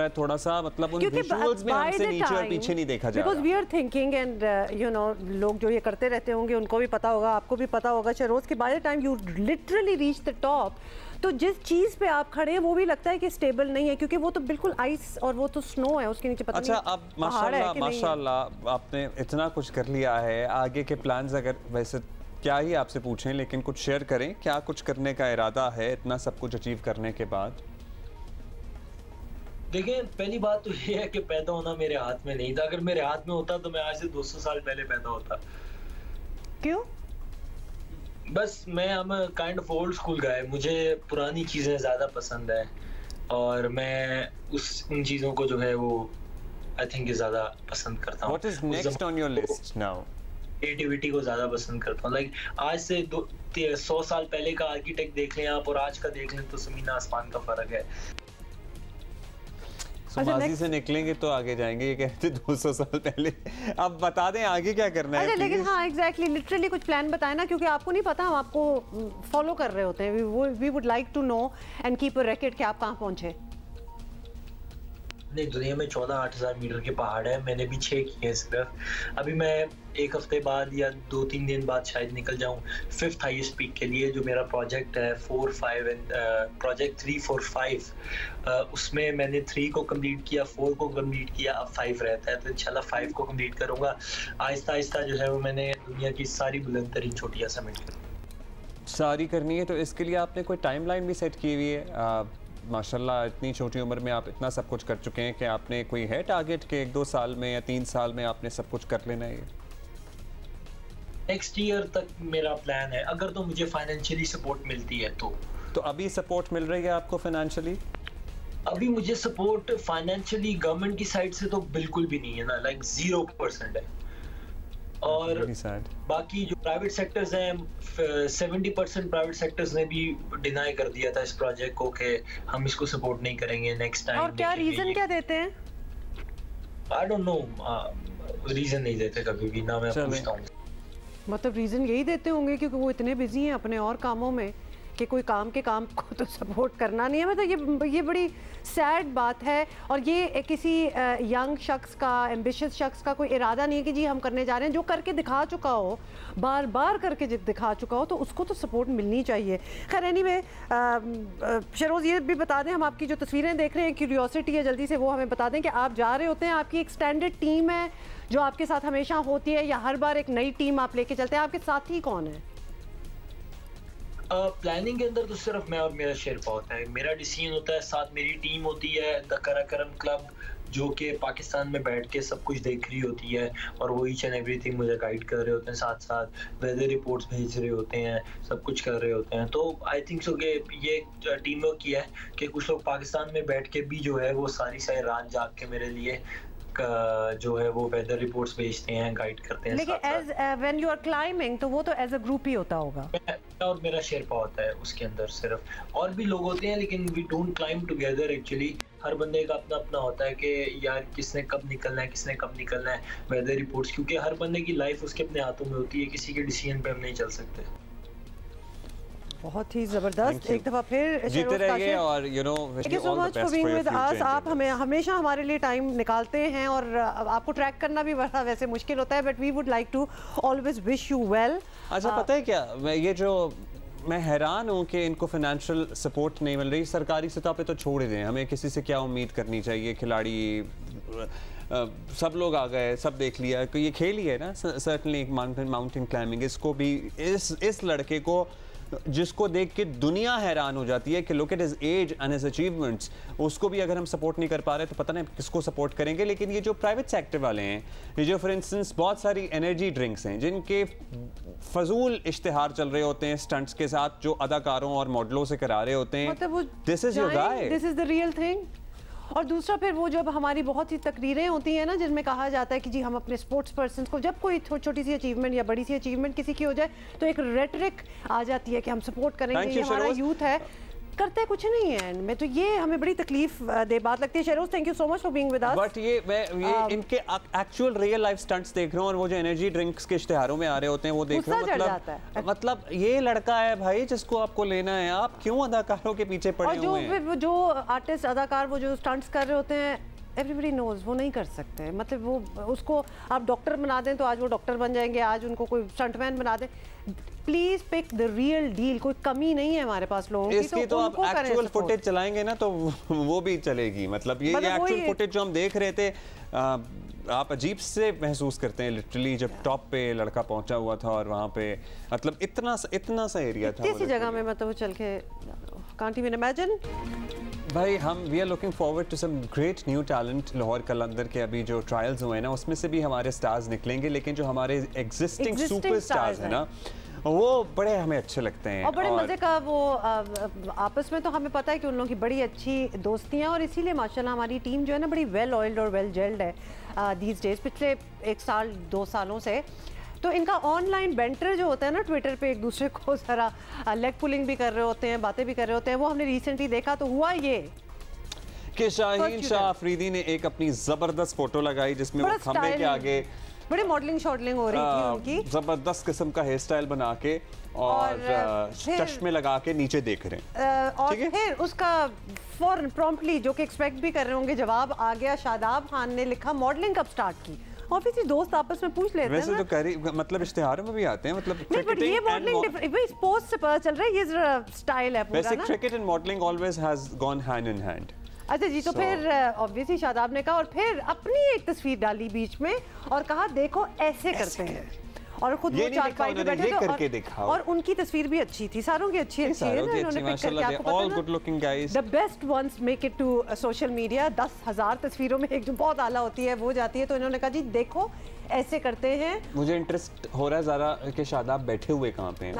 है थोड़ा सा मतलब उन विजुअल्स में हमसे नीचे और पीछे नहीं देखा जा रहा। Because we are thinking and you know लोग जो ये करते रहते होंगे उनको भी पता होगा, आपको भी पता होगा शहरोज कि by the time you literally reach the top, तो जिस चीज पे आप खड़े हैं वो भी लगता है कि स्टेबल नहीं है, क्योंकि वो तो बिल्कुल आइस और वो तो स्नो है उसके नीचे। पता अच्छा, नहीं अब माशाल्लाह आपने इतना कुछ कर लिया है, आगे के प्लान्स अगर वैसे क्या ही आपसे पूछें, लेकिन कुछ शेयर करें, क्या कुछ करने का इरादा है इतना सब कुछ अचीव करने के बाद? देखिए, पहली बात तो ये है कि पैदा होना मेरे हाथ में नहीं था। अगर मेरे हाथ में होता तो मैं आज से 200 साल पहले पैदा होता। क्यों? बस मैं काइंड ऑफ ओल्ड स्कूल गाय, मुझे पुरानी चीजें ज्यादा पसंद है और मैं उन चीजों को जो है वो आई थिंक ज्यादा पसंद करता हूँ। What is next on your list now? Creativity को ज्यादा पसंद करता हूँ। लाइक आज से 100 साल पहले का आर्किटेक्ट देख लें आप और आज का देख लें तो जमीन आसमान का फर्क है। माजी से निकलेंगे तो आगे जाएंगे, ये कहते 200 साल पहले। अब बता दें आगे क्या करना है। लेकिन हाँ एग्जैक्टली लिटरली कुछ प्लान बताएं ना, क्योंकि आपको नहीं पता, हम आपको फॉलो कर रहे होते हैं। We would like to know and keep a record कि आप कहाँ पहुंचे। नहीं, दुनिया में 14,000-8,000 मीटर के पहाड़ है, मैंने भी 6 किए हैं सिर्फ। अभी मैं एक हफ्ते बाद या 2-3 दिन बाद शायद निकल जाऊं 5th हाईएस्ट पीक के लिए, जो मेरा प्रोजेक्ट है 4-5 एंड प्रोजेक्ट 3-4-5। उसमें मैंने 3 को कंप्लीट किया, 4 को कंप्लीट किया, अब 5 रहता है, तो इंशाल्लाह 5 को कंप्लीट करूंगा। आहिस्ता आहिस्ता जो है वो मैंने दुनिया की सारी बुलंद तरीन चोटियां समेट कर सारी करनी है, तो इसके लिए आपने कोई टाइमलाइन भी सेट की हुई है? माशाल्लाह इतनी छोटी उम्र में आप इतना सब कुछ कर चुके हैं कि आपने कोई है टारगेट के 1-2 साल में या 3 साल में आपने सब कुछ कर लेना है? नेक्स्ट ईयर तक मेरा प्लान है, अगर तो मुझे फाइनेंशियली सपोर्ट मिलती है तो अभी सपोर्ट मिल रही है आपको फाइनेंशियली? अभी मुझे सपोर्ट फाइनेंशियली गवर्नमेंट की साइड से तो बिल्कुल भी नहीं है ना, लाइक 0% है। और बाकी जो प्राइवेट सेक्टर्स हैं 70% प्राइवेट सेक्टर्स ने भी डिनाई कर दिया था इस प्रोजेक्ट को कि हम इसको सपोर्ट नहीं करेंगे नेक्स्ट टाइम। और क्या रीजन क्या देते हैं? आई डोंट नो, रीजन नहीं देते कभी भी ना, मैं पूछता हूँ। मतलब रीजन यही देते होंगे क्योंकि वो इतने बिजी हैं अपने और कामों में कि कोई काम के काम को तो सपोर्ट करना नहीं है। मतलब ये बड़ी सैड बात है, और ये किसी यंग शख्स का, एम्बिशियस शख्स का कोई इरादा नहीं है कि जी हम करने जा रहे हैं। जो करके दिखा चुका हो, बार बार करके दिखा चुका हो, तो उसको तो सपोर्ट मिलनी चाहिए। खैर एनीवे, शहरोज़ ये भी बता दें, हम आपकी जो तस्वीरें देख रहे हैं, क्यूरियोसिटी है, जल्दी से वो हमें बता दें कि आप जा रहे होते हैं, आपकी एक्सटेंडेड टीम है जो आपके साथ हमेशा होती है, या हर बार एक नई टीम आप लेके चलते हैं? आपके साथी कौन है? प्लानिंग के अंदर तो सिर्फ मैं और मेरा शेरपा होता है, मेरा डिसीजन होता है, साथ मेरी टीम होती है द कराकरम क्लब, जो कि पाकिस्तान में बैठ के सब कुछ देख रही होती है और वो ईच एंड एवरीथिंग मुझे गाइड कर रहे होते हैं, साथ साथ वेदर रिपोर्ट्स भेज रहे होते हैं, सब कुछ कर रहे होते हैं। तो आई थिंक सो कि ये टीम वर्क किया है कि कुछ लोग पाकिस्तान में बैठ के भी जो है वो सारी रात जाग के मेरे लिए जो है वो वेदर रिपोर्ट्स भेजते हैं, गाइड करते हैं। लेकिन as when you are climbing तो वो तो एज अ ग्रुप ही होता होगा। और मेरा शेरपा होता है उसके अंदर सिर्फ, और भी लोग होते हैं लेकिन we don't climb together actually. हर बंदे का अपना अपना होता है कि यार किसने कब निकलना है, किसने कब निकलना है, वेदर रिपोर्ट्स, क्योंकि हर बंदे की लाइफ उसके अपने हाथों में होती है, किसी के डिसीजन पे हम नहीं चल सकते। बहुत ही जबरदस्त, एक दफा फिर जीते रहिए और you know thank you so much for being with अस। आप हमें हमेशा हमारे लिए टाइम निकालते हैं और आपको ट्रैक करना भी बड़ा वैसे मुश्किल होता है, but we would like to always wish you well. अच्छा पता है क्या, मैं हैरान हूँ कि इनको फाइनेंशियल सपोर्ट नहीं मिल रही। सरकारी सतह पे तो छोड़ ही दें, हमें किसी से क्या उम्मीद करनी चाहिए। खिलाड़ी सब लोग आ गए, सब देख लिया, ये खेल ही है ना। सर्टनली माउंटेन क्लाइंबिंग, इसको भी इस लड़के को जिसको देख के दुनिया हैरान हो जाती है कि look at his age and his achievements, उसको भी अगर हम सपोर्ट नहीं कर पा रहे तो पता नहीं किसको सपोर्ट करेंगे। लेकिन ये जो प्राइवेट सेक्टर वाले हैं, ये जो फॉर इंस्टेंस बहुत सारी एनर्जी ड्रिंक्स हैं जिनके फजूल इश्तिहार चल रहे होते हैं स्टंट्स के साथ, जो अदाकारों और मॉडलों से करा रहे होते हैं, this is your guy, this is the real thing. और दूसरा फिर वो जब हमारी बहुत सी तकरीरें होती हैं ना जिनमें कहा जाता है कि जी हम अपने स्पोर्ट्स पर्सन को, जब कोई छोटी सी अचीवमेंट या बड़ी सी अचीवमेंट किसी की हो जाए तो एक रेटरिक आ जाती है कि हम सपोर्ट करेंगे, ये हमारा यूथ है। करते कुछ नहीं है एंड में, तो ये हमें बड़ी तकलीफ दे बात लगती है। Shehroze, thank you so much for being with us. But ये इनके एक्चुअल रियल लाइफ स्टंट्स देख रहा हूँ, और वो जो एनर्जी ड्रिंक्स के इश्तेहारों में आ रहे होते हैं वो देख रहा हूँ। मतलब ये लड़का है भाई जिसको आपको लेना है, आप क्यों अदाकारों के पीछे पड़े हुए हैं? जो आर्टिस्ट अदाकार वो जो स्टंट्स कर रहे होते हैं, एवरीबडी नोज वो नहीं कर सकते। मतलब वो उसको आप डॉक्टर बना दें तो आज वो डॉक्टर बन जाएंगे, आज उनको कोई स्टंटमैन बना दें। Please pick the real deal, कोई कमी नहीं है हमारे पास लोगों की। इसकी तो आप एक्चुअल फुटेज चलाएंगे ना तो वो भी चलेगी। मतलब ये एक्चुअल फुटेज जो हम देख रहे थे, आप अजीब से महसूस करते हैं लिटरली, जब टॉप पे लड़का पहुंचा हुआ था और वहाँ पे मतलब इतना सा एरिया था, इसी जगह में मतलब चल के कांट इवन इमेजिन। भाई we are looking forward to some great new talent. Lahore Qalandar के अभी जो ट्रायल्स हुए हैं ना, उसमें से भी हमारे स्टार्स निकलेंगे, लेकिन जो हमारे एग्जिस्टिंग सुपरस्टार्स हैं ना, वो बड़े हमें अच्छे लगते हैं और बड़े मजे का वो आपस में, तो हमें पता है कि उन लोगों की बड़ी अच्छी दोस्तियां, और इसीलिए माशाल्लाह हमारी टीम जो है ना बड़ी वेल ऑयल्ड और वेल जेल्ड है दीज डेज, पिछले 1 साल 2 सालों से। तो इनका ऑनलाइन बेंटर जो होता है ना ट्विटर पे, एक दूसरे को जरा लेग पुलिंग भी कर रहे होते हैं, बातें भी कर रहे होते हैं, वो हमने रिसेंटली देखा। तो हुआ ये कि शाहीन शाह अफरीदी ने एक अपनी जबरदस्त फोटो लगाई जिसमें वो खंबे के आगे बड़ी मॉडलिंग शॉडलिंग हो रही थी उनकी, जबरदस्त किस्म का हेयर स्टाइल बना के और चश्मे लगा के नीचे देख रहे हैं। और फिर उसका फौरन प्रॉम्प्टली, जो कि एक्सपेक्ट भी कर रहे होंगे, जवाब आ गया। शादाब खान ने लिखा मॉडलिंग कब स्टार्ट की। ऑब्वियसली दोस्त आपस में पूछ लेते हैं। वैसे तो करी मतलब इश्तिहारों में भी आते हैं, मतलब ये मॉडलिंग इस पोस्ट से पता चल रहा है ये स्टाइल है पूरा ना। वैसे cricket and modelling always has gone hand in hand. अच्छा जी, तो फिर ऑब्वियसली शादाब ने कहा, और फिर अपनी एक तस्वीर डाली बीच में और कहा देखो ऐसे करते हैं, और खुद वो चारपाई पे बैठे थे और उनकी तस्वीर भी अच्छी थी, सारों की अच्छी है ना, उन्होंने पिक करके आपको all good looking guys, the best ones make it to social media. 10,000 तस्वीरों में एक जो बहुत आला होती है वो जाती है। तो इन्होंने कहा जी देखो ऐसे करते हैं। मुझे इंटरेस्ट हो रहा है ज़रा कि शादाब बैठे हुए कहाँ पे हैं,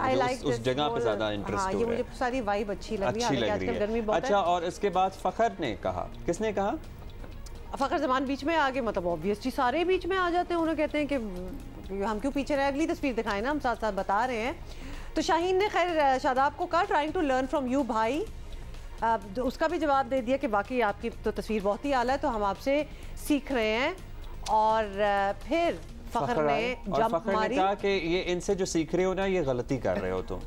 उस जगह पे ज़्यादा इंटरेस्ट हो रहा है। ये मुझे सारी वाइब अच्छी लग रही है, आजकल गर्मी बहुत है। अच्छा, और इसके बाद फखर ने कहा, किसने कहा? फखर जमान बीच में आगे, मतलब ऑब्वियसली सारे बीच में आ जाते हैं। उन्हें कहते हैं कि हम क्यों पीछे रहे, अगली तस्वीर दिखाएं ना, हम साथ साथ बता रहे हैं। तो शाहीन ने खैर शादाब को कहा trying to learn from you भाई, उसका भी जवाब दे दिया कि बाकी आपकी तो तस्वीर बहुत ही आला है, तो हम आपसे सीख रहे हैं। और फिर फखर ने जंप मारी, कहा कि ये इनसे जो सीख रहे हो ना ये गलती कर रहे हो तुम।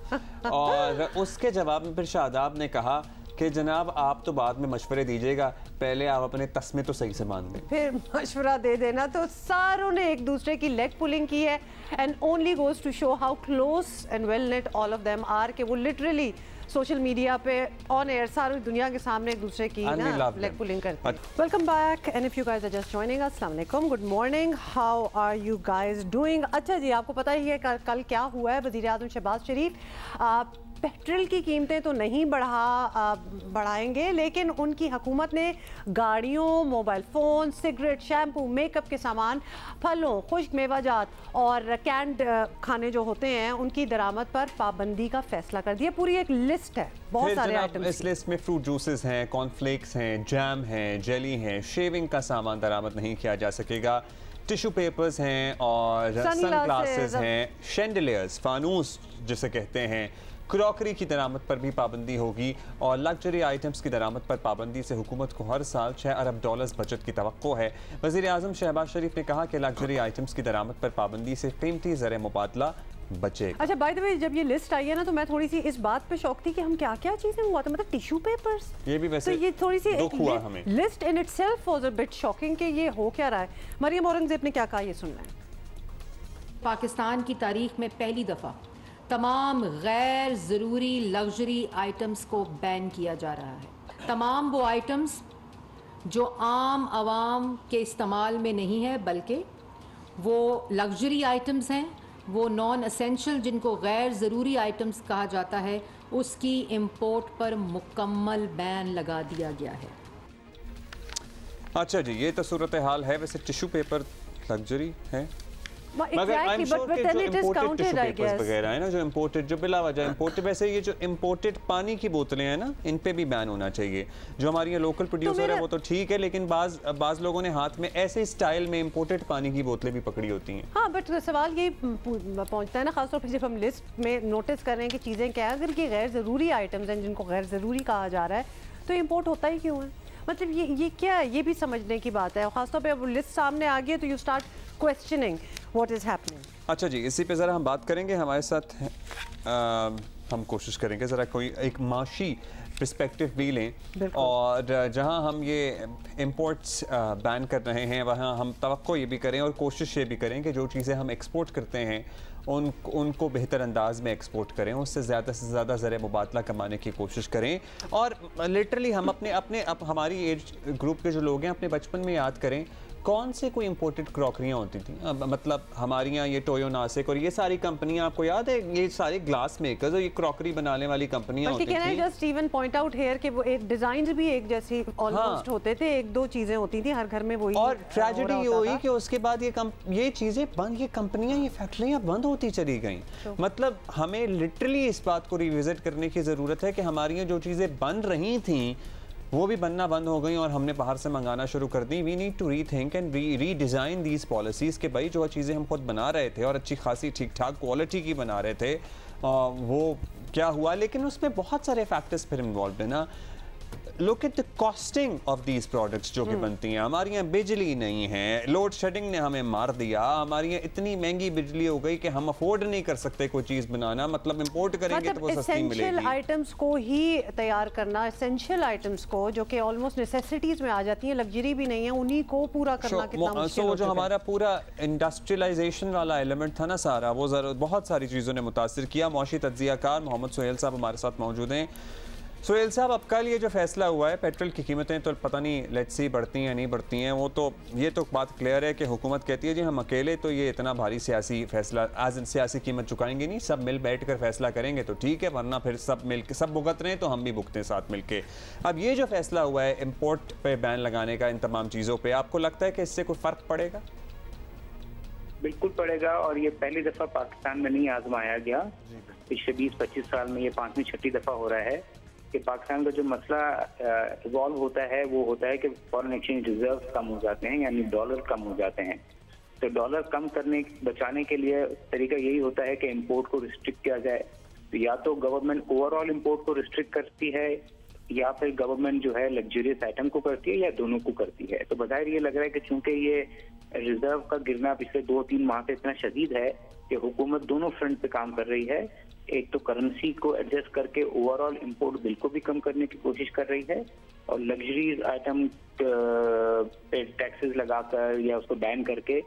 और उसके जवाब में फिर शादाब ने कहा कि जनाब आप तो बाद में मशवरे दीजिएगा, पहले आप अपने तस्मे तो सही से मान लें। फिर मशवरा दे देना। तो सारों ने एक दूसरे की लेग पुलिंग की है, and only goes to show how close and well knit all of them are, कि वो लिटरली सोशल मीडिया पे ऑन एयर सारी दुनिया के सामने एक दूसरे की ना लेग पुलिंग करते हैं। Welcome back, and if you guys are just joining us, अस्सलाम वालेकुम, good morning, how are you guys doing. अच्छा जी, आपको पता ही है कल क्या हुआ है। वज़ीर आज़म शहबाज शरीफ पेट्रोल की कीमतें तो नहीं बढ़ाएंगे, लेकिन उनकी हुकूमत ने गाड़ियों, mobile phone, cigarette, shampoo, makeup के सामान, फलों, खुश्क मेवाजात और कैंड खाने जो होते हैं उनकी दरामद पर पाबंदी का फैसला कर दिया। पूरी एक लिस्ट है, बहुत सारे आइटम्स। इस लिस्ट में फ्रूट जूसेस हैं, कॉर्नफ्लेक्स हैं, जैम हैं, जेली हैं, शेविंग का सामान दरामद नहीं किया जा सकेगा, टिश्यू पेपर्स हैं और सनग्लासेस हैं, शैंडलियर्स, फानूस जिसे कहते हैं, क्रॉकरी की दरामद पर भी पाबंदी होगी, और लग्जरी आइटम्स की दरामद पर पाबंदी से हुकूमत को हर साल $6 अरब बचत की तवक्को है। वज़ीर आज़म शहबाज शरीफ ने कहा कि लग्जरी आइटम्स की दरामद पर पाबंदी से कीमती ज़र मुबादला बचेगा। अच्छा, बाय द वे जब ये लिस्ट आई है ना, तो मैं थोड़ी सी इस बात पे शौक थी कि हम क्या क्या चीजें हुआ था, मतलब टिश्यू पेपर्स, ये भी वैसे तो ये थोड़ी सी हमें list in itself was a bit shocking कि ये हो क्या रहा है। मरियम औरंगजेब ने क्या कहा, ये सुनना है। पाकिस्तान की तारीख में पहली दफ़ा तमाम गैर ज़रूरी लग्जरी आइटम्स को बैन किया जा रहा है। तमाम वो आइटम्स जो आम आवाम के इस्तेमाल में नहीं है, बल्कि वो लग्जरी आइटम्स हैं, वो नॉन एसेंशियल जिनको गैर ज़रूरी आइटम्स कहा जाता है, उसकी इंपोर्ट पर मुकम्मल बैन लगा दिया गया है। अच्छा जी, ये तो सूरत हाल है। वैसे टिश्यू पेपर लग्जरी है, मगर आई एम श्योर कि जो इंपोर्टेड टिश्यू पेपर्स वगैरह है ना, जो इंपोर्टेड, जो बिला वजह इंपोर्टेड, वैसे ये जो इंपोर्टेड पानी की बोतलें हैं ना, इन पे भी बैन होना चाहिए। जो हमारी ये लोकल प्रोड्यूसर है वो तो ठीक है, लेकिन बाज लोगों ने हाथ में ऐसे स्टाइल में इंपोर्टेड पानी की बोतलें भी पकड़ी होती हैं। हाँ, बट सवाल ये पहुंचता है ना, खासतौर पर जब हम लिस्ट में नोटिस कर रहे हैं कि चीज़ें क्या है, अगर ये गैर ज़रूरी आइटम्स हैं जिनको गैर ज़रूरी कहा जा रहा है, तो इम्पोर्ट होता ही क्यों है? मतलब ये क्या है, ये भी समझने की बात है। खासतौर पे अब लिस्ट सामने आ गई है तो you start questioning what is happening. अच्छा जी, इसी पे ज़रा हम बात करेंगे। हमारे साथ हम कोशिश करेंगे ज़रा कोई एक माशी पर्सपेक्टिव भी लें, और जहां हम ये इंपोर्ट्स बैन कर रहे हैं वहां हम तवक्को ये भी करें और कोशिश ये भी करें कि जो चीज़ें हम एक्सपोर्ट करते हैं उनको बेहतर अंदाज में एक्सपोर्ट करें, उससे ज़्यादा ज़रिए मुबादला कमाने की कोशिश करें। और लिटरली हम अपने हमारी एज ग्रुप के जो लोग हैं अपने बचपन में याद करें कौन से कोई इंपोर्टेड क्रॉकरियाँ होती थी। मतलब हमारे यहाँ ये टोयो नासिक और ये सारी कंपनियाँ, आपको याद है ये सारे ग्लास मेकर्स और ये क्रॉकरी बनाने वाली कंपनियाँ होती थी। Just even point out here कि वो डिजाइन भी एक जैसी ऑलमोस्ट होते थे, एक दो चीजें होती थी हर घर में वही। और ट्रेजेडी ये हुई कि उसके बाद ये चीजें बंद, ये कंपनियाँ, ये फैक्ट्रियाँ बंद होती चली गई। मतलब हमें लिटरली इस बात को रिविजिट करने की जरूरत है कि हमारी यहाँ जो चीजें बन रही थी वो भी बनना बंद हो गई और हमने बाहर से मंगाना शुरू कर दी। We need to rethink and redesign these policies के भाई जो चीज़ें हम खुद बना रहे थे और अच्छी खासी ठीक ठाक क्वालिटी की बना रहे थे, वो क्या हुआ। लेकिन उसमें बहुत सारे फैक्टर्स फिर इन्वॉल्व है ना। Look at the costing of these products जो कि बनती हैं। हमारे यहाँ बिजली नहीं है, लोड शेडिंग ने हमें मार दिया, हमारे यहाँ इतनी महंगी बिजली हो गई कि हम अफोर्ड नहीं कर सकते कोई चीज़ बनाना। मतलब इंपोर्ट करेंगे तो वो सस्ती मिलेगी। एसेंशियल आइटम्स को ही तैयार करना, एसेंशियल आइटम्स को जो कि ऑलमोस्ट नेसेसिटीज में आ जाती हैं, लग्जरी भी नहीं है, उन्हीं को पूरा करना कितना मुश्किल हो जो हमारा पूरा इंडस्ट्रियलाइजेशन वाला एलिमेंट था ना सारा, वो बहुत सारी चीज़ों ने मुतासिर किया। मौशी तज्जियाकार मोहम्मद सुहेल साहब हमारे साथ मौजूद हैं। सुहेल साहब, अब कल ये जो फैसला हुआ है, पेट्रोल की कीमतें तो पता नहीं लेट्स सी बढ़ती हैं नहीं बढ़ती हैं, वो तो ये तो बात क्लियर है कि हुकूमत कहती है जी हम अकेले तो ये इतना भारी सियासी फैसला आज सियासी कीमत चुकाएंगे नहीं, सब मिल बैठ कर फैसला करेंगे तो ठीक है, वरना फिर सब मिल के सब भुगत रहे हैं तो हम भी भुगतें साथ मिल के। अब ये जो फैसला हुआ है इम्पोर्ट पे बैन लगाने का इन तमाम चीज़ों पर, आपको लगता है कि इससे कोई फ़र्क पड़ेगा? बिल्कुल पड़ेगा, और ये पहली दफ़ा पाकिस्तान में नहीं आजमाया गया। पिछले 20-25 साल में ये 5वीं-6ठी दफ़ा हो रहा है कि पाकिस्तान का जो मसला इवॉल्व होता है वो होता है कि फॉरेन एक्सचेंज रिजर्व कम हो जाते हैं, यानी डॉलर कम हो जाते हैं। तो डॉलर कम बचाने के लिए तरीका यही होता है कि इंपोर्ट को रिस्ट्रिक्ट किया जाए। तो या तो गवर्नमेंट ओवरऑल इंपोर्ट को रिस्ट्रिक्ट करती है या फिर गवर्नमेंट जो है लग्जरियस आइटम को करती है, या दोनों को करती है। तो बज़ाहिर ये लग रहा है कि चूंकि ये रिजर्व का गिरना पिछले 2-3 माह से इतना शदीद है कि हुकूमत दोनों फ्रंट पे काम कर रही है। एक तो करेंसी को एडजस्ट करके ओवरऑल इंपोर्ट बिल को भी कम करने की कोशिश कर रही है, और लग्जरीज आइटम पे टैक्सेस लगाकर या उसको बैन करके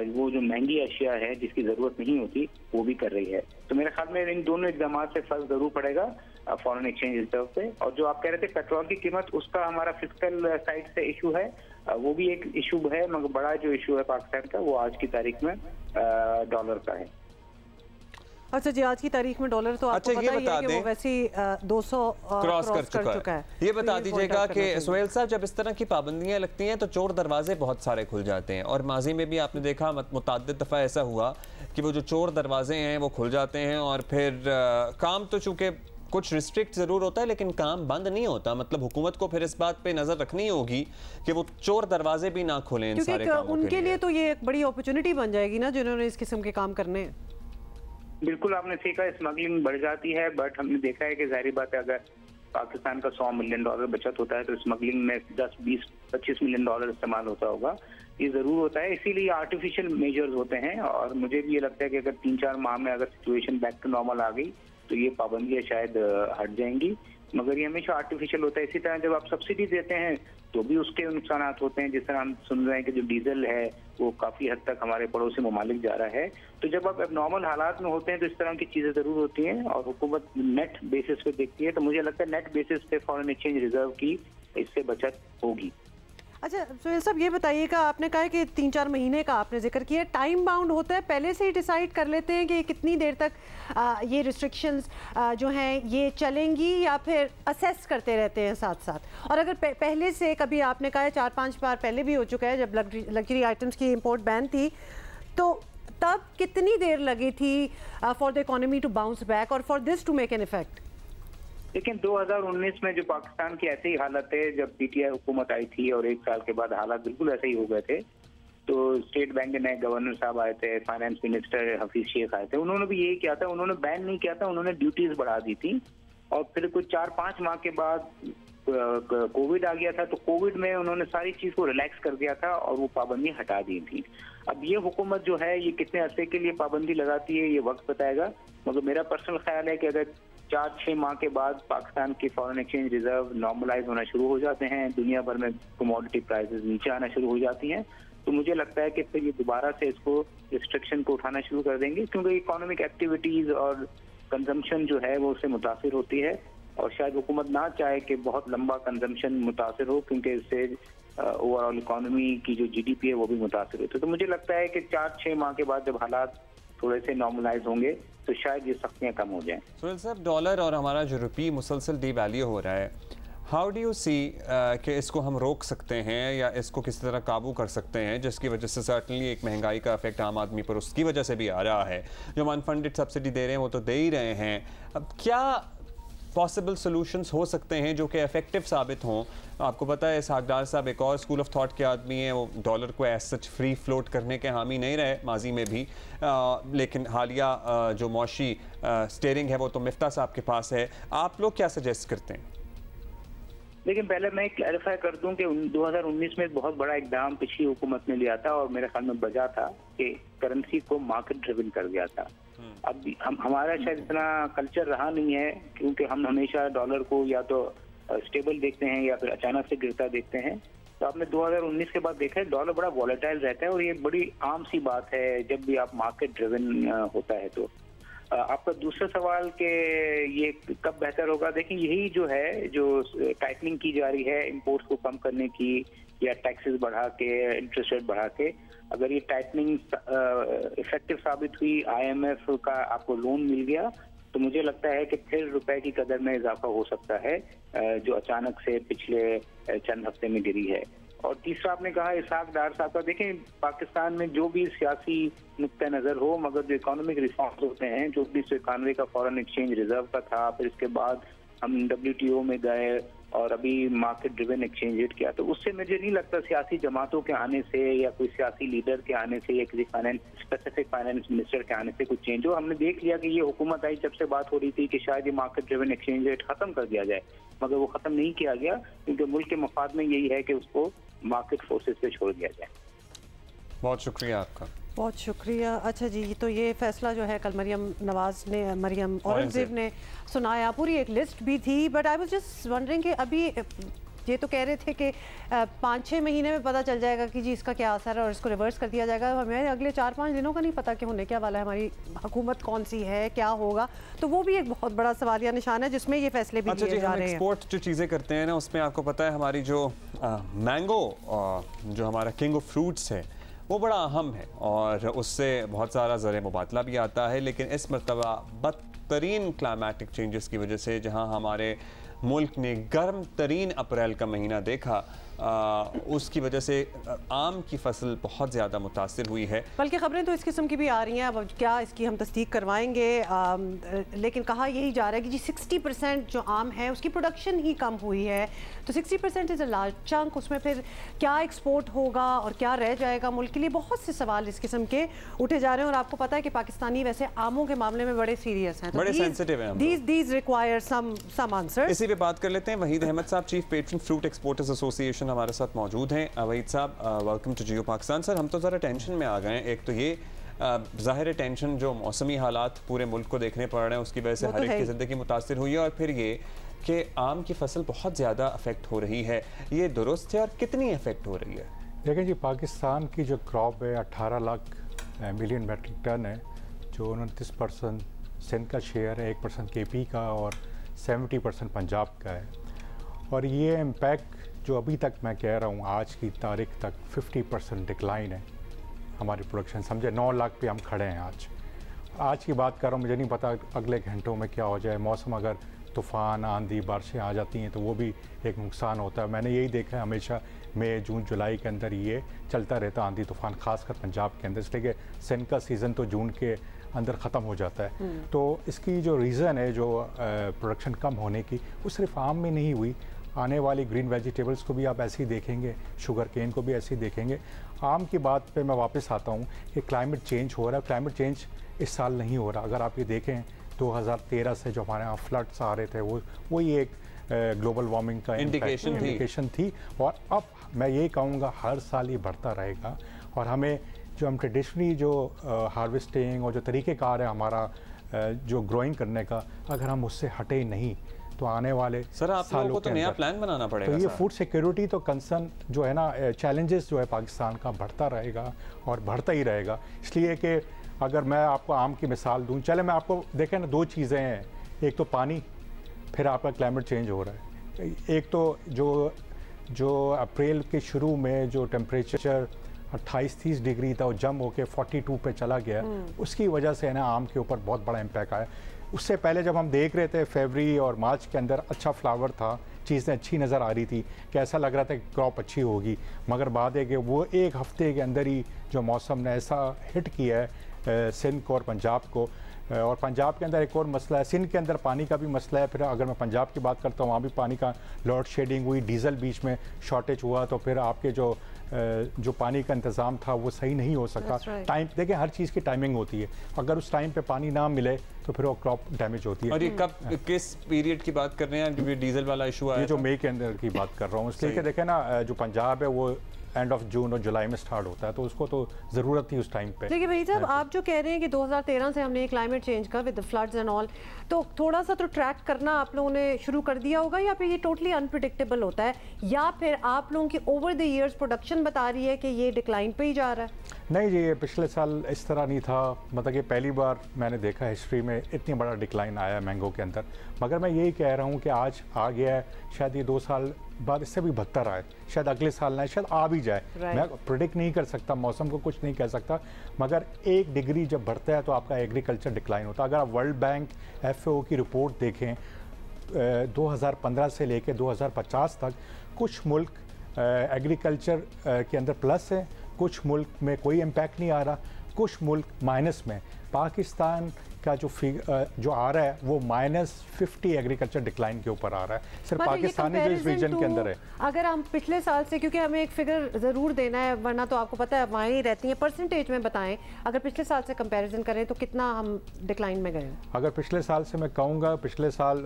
वो जो महंगी अशिया है जिसकी जरूरत नहीं होती वो भी कर रही है। तो मेरे ख्याल में इन दोनों इकदाम से फर्क जरूर पड़ेगा फॉरेन एक्सचेंज रिजर्व पे। और जो आप कह रहे थे पेट्रोल की कीमत, उसका हमारा फिस्कल साइड से इशू है, वो भी एक इशू है, मगर बड़ा जो इशू है पाकिस्तान का वो आज की तारीख में डॉलर का है। अच्छा जी, आज की तारीख में डॉलर तो आपको पता ही है कि वो वैसे 200 क्रॉस कर चुका है। ये बता दीजिएगा कि सुहेल साहब, जब इस तरह की पाबंदियां लगती हैं तो चोर दरवाजे बहुत सारे खुल जाते हैं, और माजी में भी आपने देखा मुतअद्दिद दफ़ा ऐसा हुआ कि वो जो चोर दरवाजे हैं वो खुल जाते हैं, और फिर काम तो चूँकि कुछ रिस्ट्रिक्ट ज़रूर होता है लेकिन काम बंद नहीं होता। मतलब हुकूमत को फिर इस बात पे नज़र रखनी होगी कि वो चोर दरवाजे भी ना खोलें इन सारे कामों के लिए। उनके लिए तो ये एक बड़ी अपॉर्चुनिटी बन जाएगी ना जिन्होंने इस किस्म के काम करने हैं। बिल्कुल, आपने सीखा स्मगलिंग बढ़ जाती है, बट हमने देखा है कि जाहिर बात है अगर पाकिस्तान का $100 मिलियन बचत होता है तो स्मगलिंग में 10, 20, 25 मिलियन डॉलर इस्तेमाल होता होगा। ये जरूर होता है, इसीलिए आर्टिफिशियल मेजर्स होते हैं। और मुझे भी ये लगता है कि अगर 3-4 माह में अगर सिचुएशन बैक टू नॉर्मल आ गई तो ये पाबंदियां शायद हट जाएंगी, मगर ये हमेशा आर्टिफिशियल होता है। इसी तरह जब आप सब्सिडी देते हैं तो भी उसके नुकसान होते हैं, जिस तरह हम सुन रहे हैं कि जो डीजल है वो काफी हद तक हमारे पड़ोसी ममालिक जा रहा है। तो जब आप नॉर्मल हालात में होते हैं तो इस तरह की चीजें जरूर होती हैं, और हुकूमत नेट बेसिस पे देखती है। तो मुझे लगता है नेट बेसिस पे फॉरेन एक्सचेंज रिजर्व की इससे बचत होगी। अच्छा सुहेल साहब, ये बताइएगा, आपने कहा कि 3-4 महीने का आपने जिक्र किया, टाइम बाउंड होता है, पहले से ही डिसाइड कर लेते हैं कि कितनी देर तक ये रिस्ट्रिक्शंस जो हैं ये चलेंगी, या फिर असेस करते रहते हैं साथ साथ? और अगर पहले से कभी आपने कहा 4-5 बार पहले भी हो चुका है जब लग्जरी आइटम्स की इंपोर्ट बैन थी, तो तब कितनी देर लगी थी for the economy to bounce back और for this to make an effect? लेकिन 2019 में जो पाकिस्तान की ऐसी हालत है, जब पीटीआई हुकूमत आई थी और 1 साल के बाद हालात बिल्कुल ऐसे ही हो गए थे, तो स्टेट बैंक के नए गवर्नर साहब आए थे, फाइनेंस मिनिस्टर हफीज शेख आए थे, उन्होंने भी यही किया था। उन्होंने बैन नहीं किया था, उन्होंने ड्यूटीज बढ़ा दी थी। और फिर कुछ 4-5 माह के बाद कोविड आ गया था, तो कोविड में उन्होंने सारी चीज को रिलैक्स कर दिया था और वो पाबंदी हटा दी थी। अब ये हुकूमत जो है ये कितने अरसे के लिए पाबंदी लगाती है ये वक्त बताएगा, मगर मेरा पर्सनल ख्याल है कि अगर 4-6 माह के बाद पाकिस्तान की फॉरेन एक्सचेंज रिजर्व नॉर्मलाइज होना शुरू हो जाते हैं, दुनिया भर में कमोडिटी प्राइसेस नीचे आना शुरू हो जाती हैं, तो मुझे लगता है कि फिर ये दोबारा से इसको रिस्ट्रिक्शन को उठाना शुरू कर देंगे, क्योंकि इकोनॉमिक एक्टिविटीज और कंजम्पशन जो है वो उससे मुतासिर होती है। और शायद हुकूमत ना चाहे कि बहुत लंबा कंजम्पशन मुतासिर हो, क्योंकि इससे ओवरऑल इकोनॉमी की जो जीडीपी है वो भी मुतासिर होती है। तो मुझे लगता है कि 4-6 माह के बाद जब हालात थोड़े से नॉर्मलाइज होंगे तो शायद ये सख्तियाँ कम हो जाएं। सुहेल साहब, डॉलर और हमारा जो रुपये मुसलसल डीवैल्यू हो रहा है, हाउ डू यू सी कि इसको हम रोक सकते हैं या इसको किसी तरह काबू कर सकते हैं, जिसकी वजह से सर्टनली एक महंगाई का इफेक्ट आम आदमी पर उसकी वजह से भी आ रहा है। जो हम अनफंडेड सब्सिडी दे रहे हैं वो तो दे ही रहे हैं, अब क्या पॉसिबल सॉल्यूशंस हो सकते हैं जो कि इफेक्टिव साबित हों? आपको पता है इसहाकडार साहब एक और स्कूल ऑफ थॉट के आदमी हैं, वो डॉलर को एज सच फ्री फ्लोट करने के हामी नहीं रहे माजी में भी, लेकिन हालिया जो मौशी स्टेयरिंग है वो तो मिफ्ता साहब के पास है। आप लोग क्या सजेस्ट करते हैं? लेकिन पहले मैं क्लैरिफाई कर दूं कि 2019 में बहुत बड़ा इकदाम पिछली हुकूमत ने लिया था और मेरे ख्याल में बजा था कि करेंसी को मार्केट ड्रिवन कर दिया था। अब हमारा शायद इतना कल्चर रहा नहीं है, क्योंकि हम हमेशा डॉलर को या तो स्टेबल देखते हैं या फिर अचानक से गिरता देखते हैं। तो आपने 2019 के बाद देखा है डॉलर बड़ा वॉलेटाइल रहता है, और ये बड़ी आम सी बात है जब भी आप मार्केट ड्रिवन होता है। तो आपका दूसरा सवाल कि ये कब बेहतर होगा, देखिए यही जो है जो टाइटनिंग की जा रही है इंपोर्ट्स को कम करने की या टैक्सेस बढ़ा के, इंटरेस्ट रेट बढ़ा के, अगर ये टाइटनिंग इफेक्टिव साबित हुई, आईएमएफ का आपको लोन मिल गया, तो मुझे लगता है कि फिर रुपए की कदर में इजाफा हो सकता है जो अचानक से पिछले चंद हफ्ते में गिरी है। और तीसरा आपने कहा इसहाकडार साहब का, देखें पाकिस्तान में जो भी सियासी नुक्ता नज़र हो, मगर जो इकोनॉमिक रिफॉर्म्स होते हैं, जो 1991 का फॉरेन एक्सचेंज रिजर्व का था, फिर इसके बाद हम WTO में गए और अभी मार्केट ड्रिवन एक्सचेंज रेट किया, तो उससे मुझे नहीं लगता सियासी जमातों के आने से या कोई सियासी लीडर के आने से या किसी स्पेसिफिक फाइनेंस मिनिस्टर के आने से कुछ चेंज हो। हमने देख लिया कि ये हुकूमत आई जब से बात हो रही थी कि शायद ये मार्केट ड्रिवन एक्सचेंज रेट खत्म कर दिया जाए, मगर वो खत्म नहीं किया गया, क्योंकि मुल्क के मफाद में यही है कि उसको मार्केट फोर्सेस पे छोड़ दिया जाए। बहुत शुक्रिया आपका। बहुत शुक्रिया। अच्छा जी, तो ये फैसला जो है कल मरियम औरंगजेब ने सुनाया, पूरी एक लिस्ट भी थी, but I was just wondering कि अभी ये तो कह रहे थे कि 5-6 महीने में पता चल जाएगा कि जी इसका क्या असर है और इसको रिवर्स कर दिया जाएगा। हमें अगले 4-5 दिनों का नहीं पता कि होने क्या वाला है, हमारी हुकूमत कौन सी है, क्या होगा, तो वो भी एक बहुत बड़ा सवालिया निशान है जिसमें ये फैसले भी लिए जा रहे हैं। एक्सपोर्ट जो चीज़ें करते हैं ना, उसमें आपको पता है हमारी जो मैंगो जो हमारा किंग ऑफ फ्रूट्स है वो बड़ा अहम है और उससे बहुत सारा ज़र मुबादला भी आता है। लेकिन इस मरतबा बदतरीन क्लाइमेटिक चेंजेस की वजह से जहां हमारे मुल्क ने गर्म तरीन अप्रैल का महीना देखा, उसकी वजह से आम की फसल बहुत ज़्यादा मुतासिर हुई है। बल्कि खबरें तो इस किस्म की भी आ रही हैं, अब क्या इसकी हम तस्दीक करवाएंगे, लेकिन कहा यही जा रहा है कि जी 60% जो आम है उसकी प्रोडक्शन ही कम हुई है, तो 60% इज़ अ लार्ज चंक। उसमें फिर क्या एक्सपोर्ट होगा और क्या रह जाएगा मुल्क के लिए, बहुत से सवाल इस किस्म के उठे जा रहे हैं। और आपको पता है कि पाकिस्तानी वैसे आमों के मामले में बड़े सीरियस हैं, बड़े सेंसिटिव हैं, दीज रिक्वायर सम आंसर। इसी पे बात कर लेते हैं। वहीद अहमद साहब, chief patron fruit exporters association, हमारे साथ मौजूद हैं। वहीद साहब, welcome to Geo Pakistan. Sir, हम तो ज़रा टेंशन में आ गए हैं। एक तो ये ज़ाहिर टेंशन जो मौसमी हालात पूरे मुल्क को देखने पड़ रहे हैं उसकी वजह से हर एक की ज़िंदगी मुतासिर हुई है, और फिर ये कि आम की फसल बहुत ज़्यादा अफेक्ट हो रही है। ये दुरुस्त है और कितनी अफेक्ट हो रही है? देखें जी, पाकिस्तान की जो क्रॉप है 18 लाख मिलियन मैट्रिक टन है, जो 29% सिंध का शेयर है, 1% KP का और 70% पंजाब का है। और ये इम्पैक्ट जो अभी तक मैं कह रहा हूँ आज की तारीख तक 50% डिक्लाइन है हमारी प्रोडक्शन, समझे 9 लाख पे हम खड़े हैं आज। आज की बात कर रहा हूँ, मुझे नहीं पता अगले घंटों में क्या हो जाए। मौसम अगर तूफ़ान, आंधी, बारिशें आ जाती हैं तो वो भी एक नुकसान होता है। मैंने यही देखा है हमेशा मई, जून, जुलाई के अंदर ये चलता रहता आंधी तूफ़ान, खासकर पंजाब के अंदर, इसलिए कि सिंध का सीज़न तो जून के अंदर ख़त्म हो जाता है। तो इसकी जो रीज़न है जो प्रोडक्शन कम होने की, वो सिर्फ आम में नहीं हुई, आने वाली ग्रीन वेजिटेबल्स को भी आप ऐसे ही देखेंगे, शुगर केन को भी ऐसे ही देखेंगे। आम की बात पे मैं वापस आता हूँ कि क्लाइमेट चेंज हो रहा है। क्लाइमेट चेंज इस साल नहीं हो रहा। अगर आप ये देखें 2013 से जो हमारे यहाँ फ्लड्स आ रहे थे वो ये एक ग्लोबल वार्मिंग का इंडिकेशन थी। और अब मैं ये कहूँगा हर साल ये बढ़ता रहेगा। और हमें जो हम ट्रेडिशनली जो हार्वेस्टिंग और जो तरीक़ेकार है हमारा जो ग्रोइंग करने का, अगर हम उससे हटे नहीं तो आने वाले सर आप लोगों को तो नया प्लान बनाना पड़ेगा। तो ये फूड सिक्योरिटी तो कंसर्न जो है ना, चैलेंजेस जो है पाकिस्तान का बढ़ता रहेगा और बढ़ता ही रहेगा। इसलिए कि अगर मैं आपको आम की मिसाल दूं, चले मैं आपको देखें ना, दो चीज़ें हैं, एक तो पानी, फिर आपका क्लाइमेट चेंज हो रहा है। एक तो जो अप्रैल के शुरू में जो टेम्परेचर 28-30 डिग्री था वो जम होके 42 पे चला गया, उसकी वजह से है ना आम के ऊपर बहुत बड़ा इम्पैक्ट आया। उससे पहले जब हम देख रहे थे फरवरी और मार्च के अंदर अच्छा फ्लावर था, चीज़ें अच्छी नज़र आ रही थी, कि ऐसा लग रहा था कि क्रॉप अच्छी होगी, मगर बात है कि वो एक हफ्ते के अंदर ही जो मौसम ने ऐसा हिट किया है सिंध को और पंजाब को। और पंजाब के अंदर एक और मसला है, सिंध के अंदर पानी का भी मसला है। फिर अगर मैं पंजाब की बात करता हूँ, वहाँ भी पानी का लोड शेडिंग हुई, डीजल बीच में शॉर्टेज हुआ, तो फिर आपके जो पानी का इंतज़ाम था वो सही नहीं हो सका। टाइम देखिए, हर चीज़ की टाइमिंग होती है, अगर उस टाइम पे पानी ना मिले तो फिर वो क्रॉप डैमेज होती है। और ये कब किस पीरियड की बात कर रहे हैं, डीजल वाला इशू आया? ये जो मई के अंदर की बात कर रहा हूँ, इसलिए कि देखें ना, जो पंजाब है वो एंड ऑफ जून और जुलाई में स्टार्ट होता है, तो उसको तो ज़रूरत थी उस टाइम पे। देखिए भाई साहब, आप जो कह रहे हैं कि 2013 से हमने क्लाइमेट चेंज का with the floods and all, तो थोड़ा सा तो ट्रैक करना आप लोगों ने शुरू कर दिया होगा, या फिर ये टोटली अनप्रिडिक्टेबल होता है, या फिर आप लोगों की ओवर द ईयर्स प्रोडक्शन बता रही है कि ये डिक्लाइन पे ही जा रहा है? नहीं जी, ये पिछले साल इस तरह नहीं था। मतलब कि पहली बार मैंने देखा हिस्ट्री में इतनी बड़ा डिक्लाइन आया मैंगो के अंदर। मगर मैं यही कह रहा हूँ कि आज आ गया है, शायद ये 2 साल बाद इससे भी बदतर आए, शायद अगले साल ना, शायद आ भी जाए। मैं प्रेडिक्ट नहीं कर सकता, मौसम को कुछ नहीं कह सकता, मगर 1 डिग्री जब बढ़ता है तो आपका एग्रीकल्चर डिक्लाइन होता है। अगर आप वर्ल्ड बैंक FAO की रिपोर्ट देखें 2015 से लेकर 2050 तक, कुछ मुल्क एग्रीकल्चर के अंदर प्लस है, कुछ मुल्क में कोई इम्पैक्ट नहीं आ रहा, कुछ मुल्क माइनस में। पाकिस्तान का जो आ रहा है वो -50 एग्रीकल्चर डिक्लाइन के ऊपर आ रहा है, सिर्फ पाकिस्तानी जो इस रीजन के अंदर है। अगर हम पिछले साल से, क्योंकि हमें एक फिगर ज़रूर देना है वरना तो आपको पता है वहाँ ही रहती हैं, परसेंटेज में बताएं, अगर पिछले साल से कंपैरिजन करें तो कितना हम डिक्लाइन में गए? अगर पिछले साल से मैं कहूँगा, पिछले साल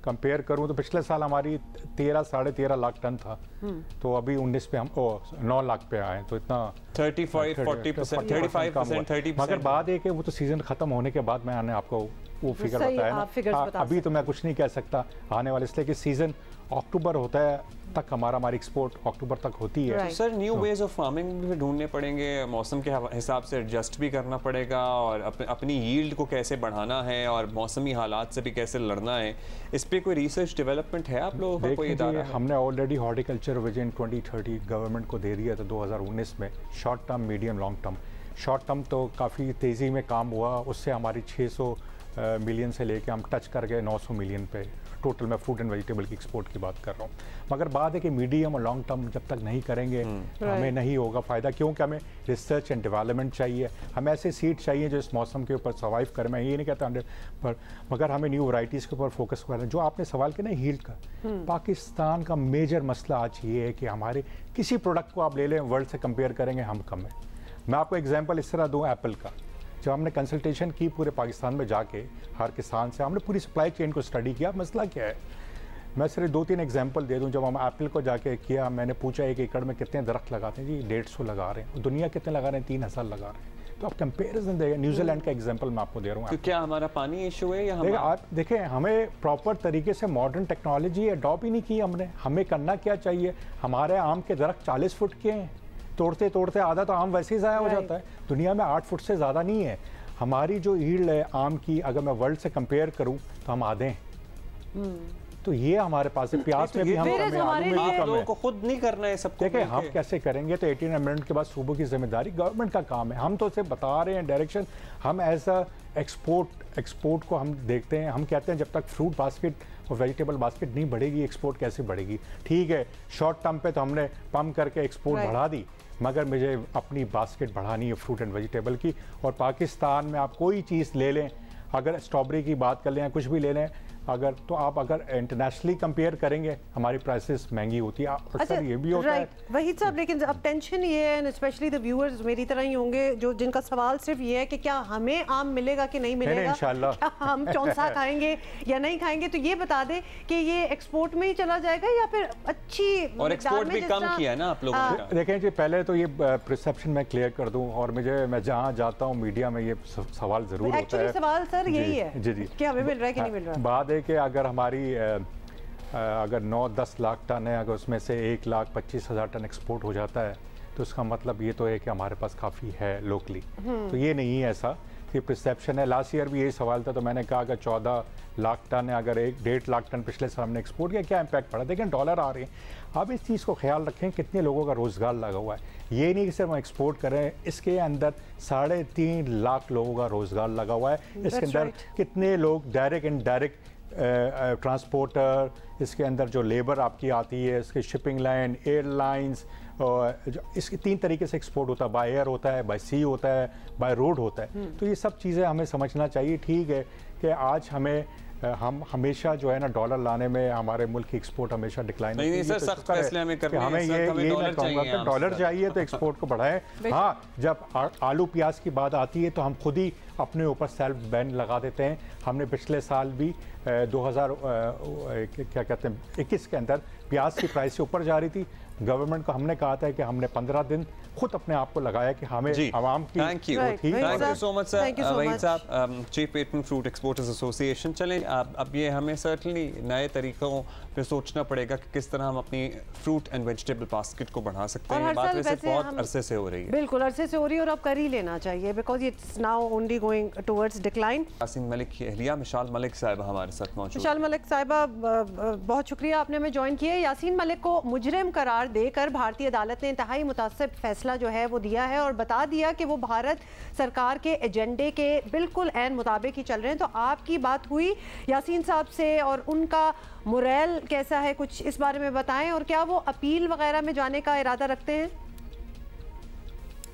कंपेयर करूँ तो पिछले साल हमारी 13-13.5 लाख टन था, तो अभी 19 पे हम 9 लाख पे आए, तो इतना 35-40%, 35%, 30%। मगर बात है कि वो तो सीजन खत्म होने के बाद मैंने आपको वो फिगर बताया ना, अभी तो मैं कुछ नहीं कह सकता आने वाले, इसलिए कि सीजन अक्टूबर होता है तक, हमारी एक्सपोर्ट अक्टूबर तक होती है। Sir new ways of farming भी ढूंढने पड़ेंगे, मौसम के हिसाब से एडजस्ट भी करना पड़ेगा, और अपनी यील्ड को कैसे बढ़ाना है और मौसमी हालात से भी कैसे लड़ना है, इस पे कोई रिसर्च डेवलपमेंट है आप लोगों का? कोई इदारा है? हमने ऑलरेडी हॉर्टिकल्चर विजन 2030 गवर्नमेंट को दे दिया था 2019 में, short term, medium, long term. Short term तो काफ़ी तेज़ी में काम हुआ, उससे हमारी 600 मिलियन से लेके हम टच कर गए 900 मिलियन पे टोटल। मैं फूड एंड वेजिटेबल की एक्सपोर्ट की बात कर रहा हूँ। मगर बात है कि मीडियम और लॉन्ग टर्म जब तक नहीं करेंगे तो हमें नहीं होगा फ़ायदा, क्योंकि हमें रिसर्च एंड डेवलपमेंट चाहिए, हमें ऐसे सीड चाहिए जो इस मौसम के ऊपर सर्वाइव करें। मैं ये नहीं कहता 100 पर, मगर हमें न्यू वैरायटीज़ के ऊपर फोकस करना है। जो आपने सवाल किया ना यील्ड का, पाकिस्तान का मेजर मसला आज ये है कि हमारे किसी प्रोडक्ट को आप ले लें, वर्ल्ड से कंपेयर करेंगे, हम कम है। मैं आपको एग्जाम्पल इस तरह दूँ, एप्पल का। जब हमने कंसल्टेशन की पूरे पाकिस्तान में जाके हर किसान से, हमने पूरी सप्लाई चेन को स्टडी किया, मसला क्या है। मैं सिर्फ 2-3 एग्जांपल दे दूं। जब हम एप्पल को जाके किया, मैंने पूछा 1 एकड़ में कितने दरख्त लगाते हैं, जी 150 लगा रहे हैं, दुनिया कितने लगा रहे हैं, 3000 लगा रहे हैं। तो आप कंपेरिजन देखें, न्यूजीलैंड का एग्जांपल मैं आपको दे रहा हूँ। तो क्या हमारा पानी इशू है या आप देखें, हमें प्रॉपर तरीके से मॉडर्न टेक्नोलॉजी अडॉप्ट ही नहीं की हमने। हमें करना क्या चाहिए, हमारे आम के दरख्त 40 फुट के हैं, तोड़ते तोड़ते आधा तो आम वैसे ही ज़ाया हो जाता है। दुनिया में 8 फुट से ज़्यादा नहीं है। हमारी जो यील्ड है आम की, अगर मैं वर्ल्ड से कंपेयर करूं तो हम आधे हैं। तो ये हमारे पास है। प्याज में भी हम लोगों को खुद नहीं करना है सब। देखिए हम कैसे करेंगे, तो 18 अमेंडमेंट के बाद सूबों की जिम्मेदारी गवर्नमेंट का काम है। हम तो उसे बता रहे हैं डायरेक्शन। हम एज अ एक्सपोर्ट को हम देखते हैं, हम कहते हैं जब तक फ्रूट बास्केट और वेजिटेबल बास्केट नहीं बढ़ेगी, एक्सपोर्ट कैसे बढ़ेगी। ठीक है, शॉर्ट टर्म पे तो हमने पम्प करके एक्सपोर्ट बढ़ा दी, मगर मुझे अपनी बास्केट बढ़ानी है फ्रूट एंड वेजिटेबल की। और पाकिस्तान में आप कोई चीज़ ले लें, अगर स्ट्रॉबेरी की बात कर लें या कुछ भी ले लें, अगर इंटरनेशनली कंपेयर करेंगे हमारी प्राइसेस महंगी होती है। अक्सर ये भी होता है। वहीद साहब, लेकिन अब टेंशन ये है, एंड स्पेशली द व्यूअर्स मेरी तरह ही होंगे, जो जिनका सवाल सिर्फ ये है कि क्या हमें आम मिलेगा कि नहीं मिलेगा, क्या हम चौंसा खाएंगे या नहीं खाएंगे। तो ये बता दें कि ये एक्सपोर्ट में ही चला जाएगा या फिर अच्छी और एक्सपोर्ट भी कम किया है ना आप लोगों ने। देखें जी, पहले तो ये परसेप्शन मैं क्लियर कर दूं, और मैं जहाँ जाता हूँ मीडिया में ये सवाल जरूर होता है। सवाल सर यही है जी कि हमें मिल रहा है कि नहीं मिल रहा। बात है कि अगर हमारी अगर 9-10 लाख टन है, अगर उसमें से 1,25,000 टन एक्सपोर्ट हो जाता है, तो उसका मतलब ये तो है कि हमारे पास काफ़ी है लोकली। तो ये नहीं है ऐसा, ये परसेप्शन है। लास्ट ईयर भी यही सवाल था, तो मैंने कहा अगर 14 लाख टन है, अगर 1.5 लाख टन पिछले साल हमने एक्सपोर्ट किया, क्या इम्पैक्ट पड़ा। देखें डॉलर आ रहे हैं, अब इस चीज़ को ख्याल रखें कितने लोगों का रोज़गार लगा हुआ है। ये नहीं कि सिर्फ हम एक्सपोर्ट कर रहे हैं, इसके अंदर 3.5 लाख लोगों का रोज़गार लगा हुआ है। इसके अंदर कितने लोग डायरेक्ट इनडायरेक्ट ट्रांसपोर्टर, इसके अंदर जो लेबर आपकी आती है, इसके शिपिंग लाइन, एयरलाइंस, और इसके 3 तरीके से एक्सपोर्ट होता है, बाय एयर होता है, बाय सी होता है, बाय रोड होता है। तो ये सब चीज़ें हमें समझना चाहिए। ठीक है कि आज हम हमेशा जो है ना डॉलर लाने में हमारे मुल्क की एक्सपोर्ट हमेशा डिक्लाइन नहीं सर, सख्त फैसले हमें करने हैं। हमें ये मैं कहूँगा कि डॉलर चाहिए तो एक्सपोर्ट को बढ़ाएं। हाँ, जब आलू प्याज की बात आती है तो हम खुद ही अपने ऊपर सेल्फ बैन लगा देते हैं। हमने पिछले साल भी 2021 के अंदर प्याज की प्राइस से ऊपर जा रही थी। गवर्नमेंट को हमने कहा था कि हमने 15 दिन खुद अपने आप को लगाया कि हमें आवाम की। Thank you so much sir. Waheed sahab, chief patron fruit exporters association. चलें, अब ये हमें सर्टनली नए तरीकों पे सोचना पड़ेगा कि किस तरह हम अपनी फ्रूट एंड वेजिटेबल बास्केट को बढ़ा सकते हैं। बात वैसे बहुत अरसे से हो रही है, बिल्कुल अरसे से हो रही है, और अब कर ही लेना चाहिए, because it's now only going towards decline. Yasin Malik की अहलिया मिशाल मलिक साहिबा हमारे साथ मौजूद। मिशाल मलिक साहिबा, बहुत शुक्रिया आपने हमें ज्वाइन किया। यासीन मलिक को मुजरिम करार देकर भारतीय अदालत ने इंतहाई मुतासिब फैसला जो है वो दिया है और बता दिया कि वो भारत सरकार के एजेंडे के बिल्कुल ऐन मुताबिक ही चल रहे हैं। तो आपकी बात हुई यासीन साहब से और उनका मोरल कैसा है, कुछ इस बारे में बताएं, और क्या वो अपील वगैरह में जाने का इरादा रखते हैं?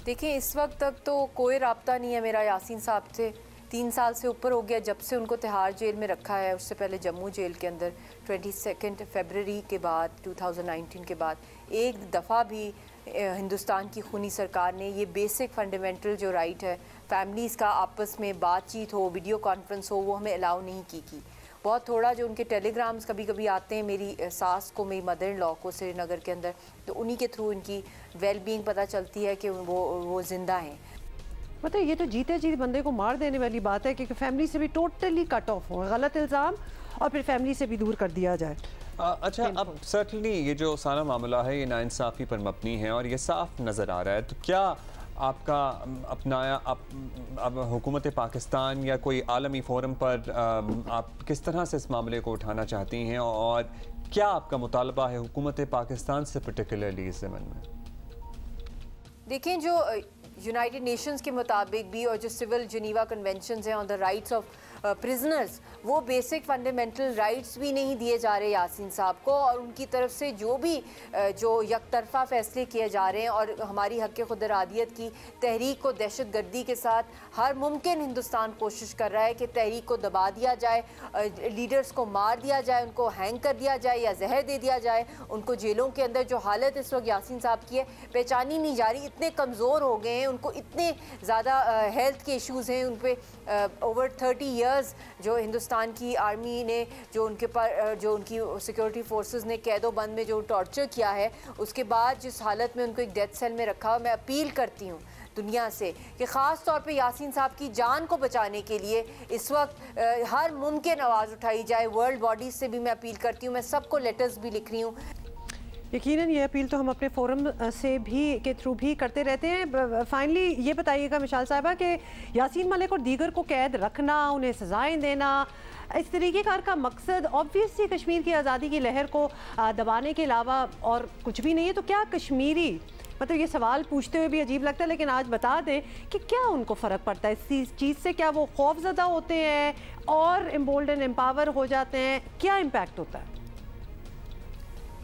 देखिए, इस वक्त तक तो कोई राब्ता नहीं है मेरा यासीन साहब से। 3 साल से ऊपर हो गया जब से उनको तिहाड़ जेल में रखा है, उससे पहले जम्मू जेल के अंदर 22 फरवरी के बाद 2019 के बाद एक दफ़ा भी हिंदुस्तान की खूनी सरकार ने ये बेसिक फंडामेंटल जो राइट है फैमिलीज़ का आपस में बातचीत हो, वीडियो कॉन्फ्रेंस हो, वो हमें अलाउ नहीं की। बहुत थोड़ा जो उनके टेलीग्राम्स कभी कभी आते हैं मेरी सास को, मेरी मदर इन लॉ को श्रीनगर के अंदर, तो उन्हीं के थ्रू इनकी वेल बीइंग पता चलती है कि वो ज़िंदा हैं। मतलब ये तो जीते जी बंदे को मार देने वाली बात है, क्योंकि फैमिली से भी टोटली कट ऑफ हो, गलत इल्ज़ाम, और फिर फैमिली से भी दूर कर दिया जाए। अच्छा, अब सर्टनली ये जो सारा मामला है ये नाइंसाफ़ी पर मबनी है और ये साफ नज़र आ रहा है। तो क्या आपका अपनाया अब हुकूमत पाकिस्तान या कोई आलमी फोरम पर आप किस तरह से इस मामले को उठाना चाहती हैं, और क्या आपका मुतालबा है हुकूमत पाकिस्तान से पर्टिकुलरली इस ज़मन में? देखें, जो यूनाइटेड नेशंस के मुताबिक भी और जो सिविल जिनीवा कन्वेंशंस हैं on the rights of prisoners, वो बेसिक फंडामेंटल राइट्स भी नहीं दिए जा रहे यासीन साहब को, और उनकी तरफ से जो भी जो यकतरफा फैसले किए जा रहे हैं और हमारी हक़ खुद इरादियत की तहरीक को दहशतगर्दी के साथ हर मुमकिन हिंदुस्तान कोशिश कर रहा है कि तहरीक को दबा दिया जाए, लीडर्स को मार दिया जाए, उनको हैंग कर दिया जाए या जहर दे दिया जाए, उनको जेलों के अंदर जो हालत इस वक्त यासीन साहब की है पहचानी नहीं जा रही। इतने कमज़ोर हो गए हैं, उनको इतने ज़्यादा हेल्थ के इश्यूज़ हैं, उन पर ओवर 30 ईयर्स जो हिंदुस्तान की आर्मी ने जो उनके पर जो उनकी सिक्योरिटी फोर्सेस ने कैदो बंद में जो टॉर्चर किया है, उसके बाद जिस हालत में उनको एक डेथ सेल में रखा, मैं अपील करती हूँ दुनिया से कि ख़ास तौर पे यासीन साहब की जान को बचाने के लिए इस वक्त हर मुमकिन आवाज़ उठाई जाए। वर्ल्ड बॉडीज़ से भी मैं अपील करती हूँ, मैं सबको लेटर्स भी लिख रही हूँ। यकीनन ये अपील तो हम अपने फोरम से भी के थ्रू भी करते रहते हैं। फाइनली ये बताइएगा मिशाल साहिबा कि यासीन मलिक और दीगर को कैद रखना, उन्हें सज़ाएं देना, इस तरीके कार का मकसद ऑब्वियसली कश्मीर की आज़ादी की लहर को दबाने के अलावा और कुछ भी नहीं है। तो क्या कश्मीरी, मतलब ये सवाल पूछते हुए भी अजीब लगता है, लेकिन आज बता दें कि क्या उनको फ़र्क पड़ता है इस चीज़ से? क्या वो खौफज़दा होते हैं और एम्बोल्डन एम्पावर हो जाते हैं? क्या इम्पैक्ट होता है?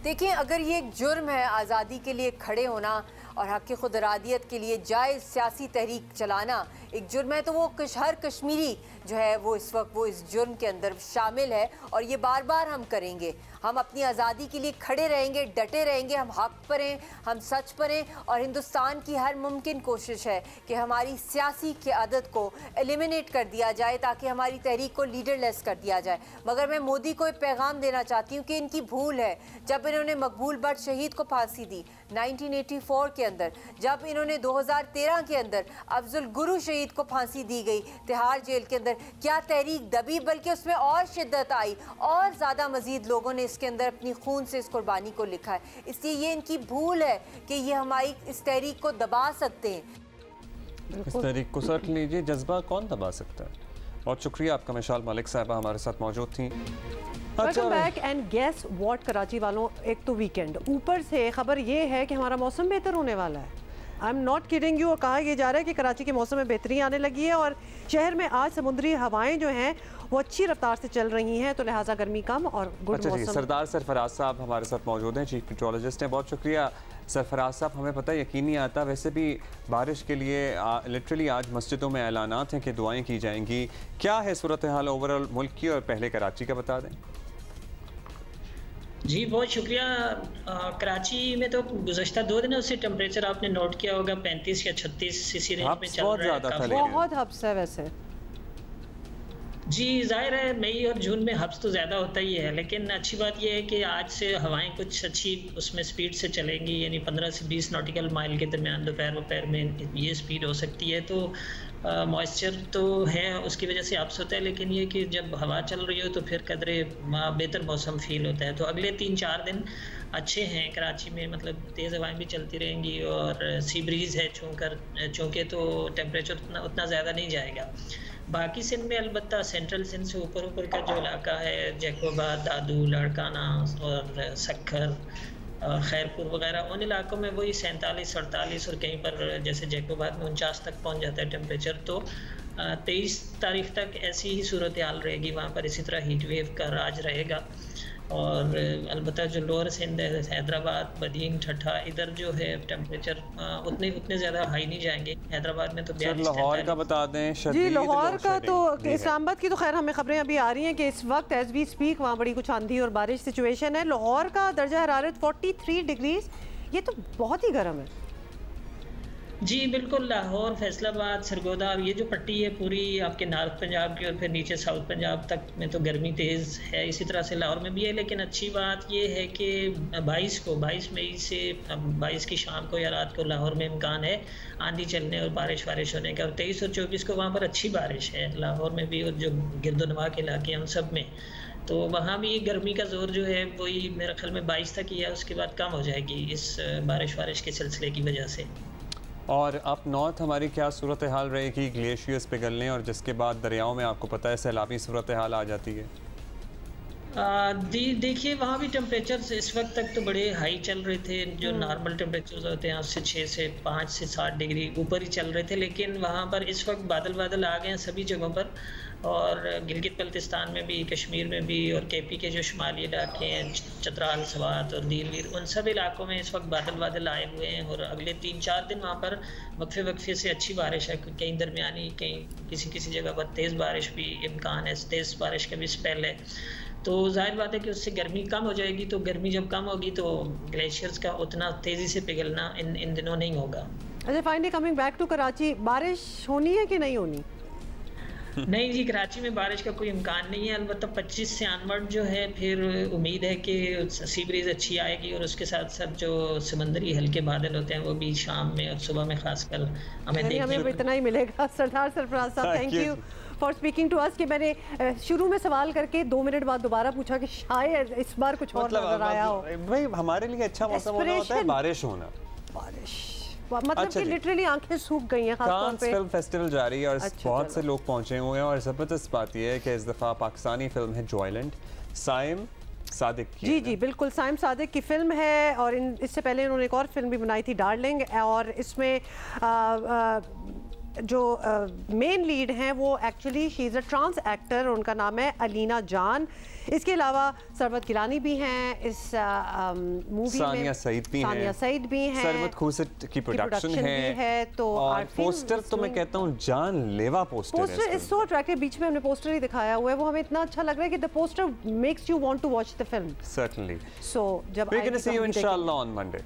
देखिए, अगर ये एक जुर्म है आज़ादी के लिए खड़े होना और हक़ खुद इरादियत के लिए जायज़ सियासी तहरीक चलाना एक जुर्म है, तो वो हर कश्मीरी जो है वो इस वक्त वो इस जुर्म के अंदर शामिल है। और ये बार बार हम करेंगे, हम अपनी आज़ादी के लिए खड़े रहेंगे, डटे रहेंगे, हम हक़ पर हैं, हम सच पर हैं। और हिंदुस्तान की हर मुमकिन कोशिश है कि हमारी सियासी क़यादत को एलिमिनेट कर दिया जाए ताकि हमारी तहरीक को लीडरलेस कर दिया जाए। मगर मैं मोदी को एक पैगाम देना चाहती हूँ कि इनकी भूल है जब इन्होंने मकबूल भट्ट शहीद को फांसी दी 1984 के अंदर, जब इन्होंने 2013 के अंदर अफजल गुरु शहीद को फांसी दी गई तिहाड़ जेल के अंदर, क्या तहरीक दबी? बल्कि उसमें और शिद्दत आई और ज़्यादा मज़ीद लोगों ने इसके अंदर अपनी खून से इस कुर्बानी को लिखा है। इसलिए ये इनकी भूल है कि ये हमारी इस तहरीक को दबा सकते हैं। इस तहरीक को सर्टनली जी जज्बा कौन दबा सकता है? बहुत शुक्रिया आपका मिसाल मलिक साहबा हमारे साथ मौजूद थी। Welcome back and guess what Karachi वालों, एक तो वीकेंड, ऊपर से खबर ये है कि हमारा मौसम बेहतर होने वाला है। I am not kidding you. और कहा यह जा रहा है कि कराची के मौसम में बेहतरी आने लगी है और शहर में आज समुद्री हवाएं जो हैं वो अच्छी रफ्तार से चल रही हैं, तो लिहाजा गर्मी कम और गुड मौसम। सरदार सरफराज साहब हमारे साथ मौजूद हैं, चीफ मेट्रोलॉजिस्ट हैं। बहुत शुक्रिया सरफराज साहब। हमें पता है, यकीन नहीं आता, वैसे भी बारिश के लिए लिटरली आज मस्जिदों में ऐलानात हैं कि दुआएं की जाएंगी। क्या है सूरत हाल ओवरऑल मुल्क की, और पहले कराची का बता दें। जी बहुत शुक्रिया। कराची में तो गुज़श्ता 2 दिनों से टेम्परेचर आपने नोट किया होगा 35 या 36 इसी रेंज में चल रहा है। बहुत हब्स है वैसे। जी जाहिर है मई और जून में हब्स तो ज़्यादा होता ही है, लेकिन अच्छी बात यह है कि आज से हवाएं कुछ अच्छी उसमें स्पीड से चलेंगी, यानी 15 से 20 नॉटिकल माइल के दरमियान दोपहर में ये स्पीड हो सकती है। तो मॉइस्चर तो है, उसकी वजह से हब्स होता है, लेकिन ये कि जब हवा चल रही हो तो फिर कदरे बेहतर मौसम फील होता है। तो अगले 3-4 दिन अच्छे हैं कराची में, मतलब तेज़ हवाएं भी चलती रहेंगी और सी ब्रीज़ है चूँकि तो टेम्परेचर उतना ज़्यादा नहीं जाएगा। बाकी सिंध में अलबत्ता सेंट्रल सिंध से ऊपर का जो इलाका है, जैकोबाद, दादू, लाड़काना और सक्खर, खैरपुर वगैरह, उन इलाकों में वही 47-48 और कहीं पर जैसे जैकोबाद में 49 तक पहुंच जाता है टेम्परेचर। तो 23 तारीख तक ऐसी ही सूरत हाल रहेगी वहाँ पर, इसी तरह हीट वेव का राज रहेगा। और अलबत्ता जो लोअर सिंध है, हैदराबाद, बदीन, ठट्ठा, इधर जो है टेम्परेचर उतने ज़्यादा हाई नहीं जाएंगे। हैदराबाद में तो लाहौर का बता दें, जी लाहौर का तो इस्लामाबाद की तो खैर हमें खबरें अभी आ रही हैं कि इस वक्त एज वी स्पीक वहाँ बड़ी कुछ आंधी और बारिश सिचुएशन है। लाहौर का दर्जा हरारत 43 डिग्रीज, ये तो बहुत ही गर्म है। जी बिल्कुल, लाहौर, फैसलाबाद, सरगोदा, ये जो पट्टी है पूरी आपके नॉर्थ पंजाब की और फिर नीचे साउथ पंजाब तक में तो गर्मी तेज़ है, इसी तरह से लाहौर में भी है। लेकिन अच्छी बात ये है कि 22 मई से 22 की शाम को या रात को लाहौर में इम्कान है आंधी चलने और बारिश होने का, और 23 और 24 को वहाँ पर अच्छी बारिश है लाहौर में भी, और जो गिरदोनवा के इलाके हैं उन सब में। तो वहाँ भी गर्मी का जोर जो है वही मेरे ख्याल में 22 तक ही है, उसके बाद कम हो जाएगी इस बारिश के सिलसिले की वजह से। और अप नॉर्थ हमारी क्या सूरत हाल रहेगी ग्लेशियर्स पिघलने और जिसके बाद दरियाओं में आपको पता है सैलाबी सूरत हाल आ जाती है? देखिए वहाँ भी टेम्परेचर इस वक्त तक तो बड़े हाई चल रहे थे, जो नॉर्मल टेम्परेचर होते हैं उससे 6 से 5 से 7 डिग्री ऊपर ही चल रहे थे। लेकिन वहाँ पर इस वक्त बादल आ गए हैं सभी जगहों पर, और गिलगित बल्तिस्तान में भी, कश्मीर में भी, और केपी के जो शुमाली इलाके हैं, चतराल, सवात और दीलवीर, उन सब इलाकों में इस वक्त बादल आए हुए हैं। और अगले 3-4 दिन वहाँ पर वक्फे से अच्छी बारिश है, कहीं दरमियानी, कहीं किसी जगह पर तेज़ बारिश भी इम्कान है, तेज़ बारिश का भी स्पेल है। तो जाहिर बात है कि उससे गर्मी कम हो जाएगी, तो गर्मी जब कम होगी तो ग्लेशियर्स का उतना तेज़ी से पिघलना इन दिनों नहीं होगा। अच्छा, finally coming back to Karachi, बारिश होनी है कि नहीं होनी? नहीं जी, कराची में बारिश का कोई इम्कान नहीं है। अलबत्ता 25 से ऑनवर्ड जो है फिर उम्मीद है कि सी ब्रीज अच्छी आएगी, और उसके साथ साथ जो समंदरी हल्के बादल होते हैं वो भी शाम में और सुबह में खासकर हमें इतना ही मिलेगा। सरदार सरफराज साहब, thank you for speaking to us. कि मैंने शुरू में सवाल करके 2 मिनट बाद दोबारा पूछा कि शायद इस बार कुछ और नजर आया हो। भाई हमारे लिए अच्छा मौसम होना होता है बारिश होना। मतलब अच्छा कि जी। लिटरली आंखें सूख गई हैं खास तौर कांस पे। फिल्म फेस्टिवल जारी है और अच्छा, बहुत से लोग पहुंचे हुए हैं और ज़बरदस्त बात यह है कि इस दफ़ा पाकिस्तानी फिल्म है जॉयलेंट, साइम सादिक की। जी जी बिल्कुल, साइम सादिक की फिल्म है और इससे पहले इन्होंने एक और फिल्म भी बनाई थी डार्लिंग, और इसमें जो मेन लीड हैं वो actually she is a trans actor, उनका नाम है अलीना जान। इसके अलावा सरवत गिलानी भी हैं इस मूवी में, सानिया सईद भी हैं, सानिया सईद भी हैं, सरवत खूसट की प्रोडक्शन है। तो और पोस्टर तो मैं कहता हूँ जानलेवा पोस्टर इज सो अट्रैक्टिव। बीच में हमने पोस्टर ही दिखाया हुआ है, वो हमें इतना अच्छा लग रहा है कि the poster makes you want to watch the film. Certainly. So जब वी कैन सी यू इंशाल्लाह ऑन मंडे।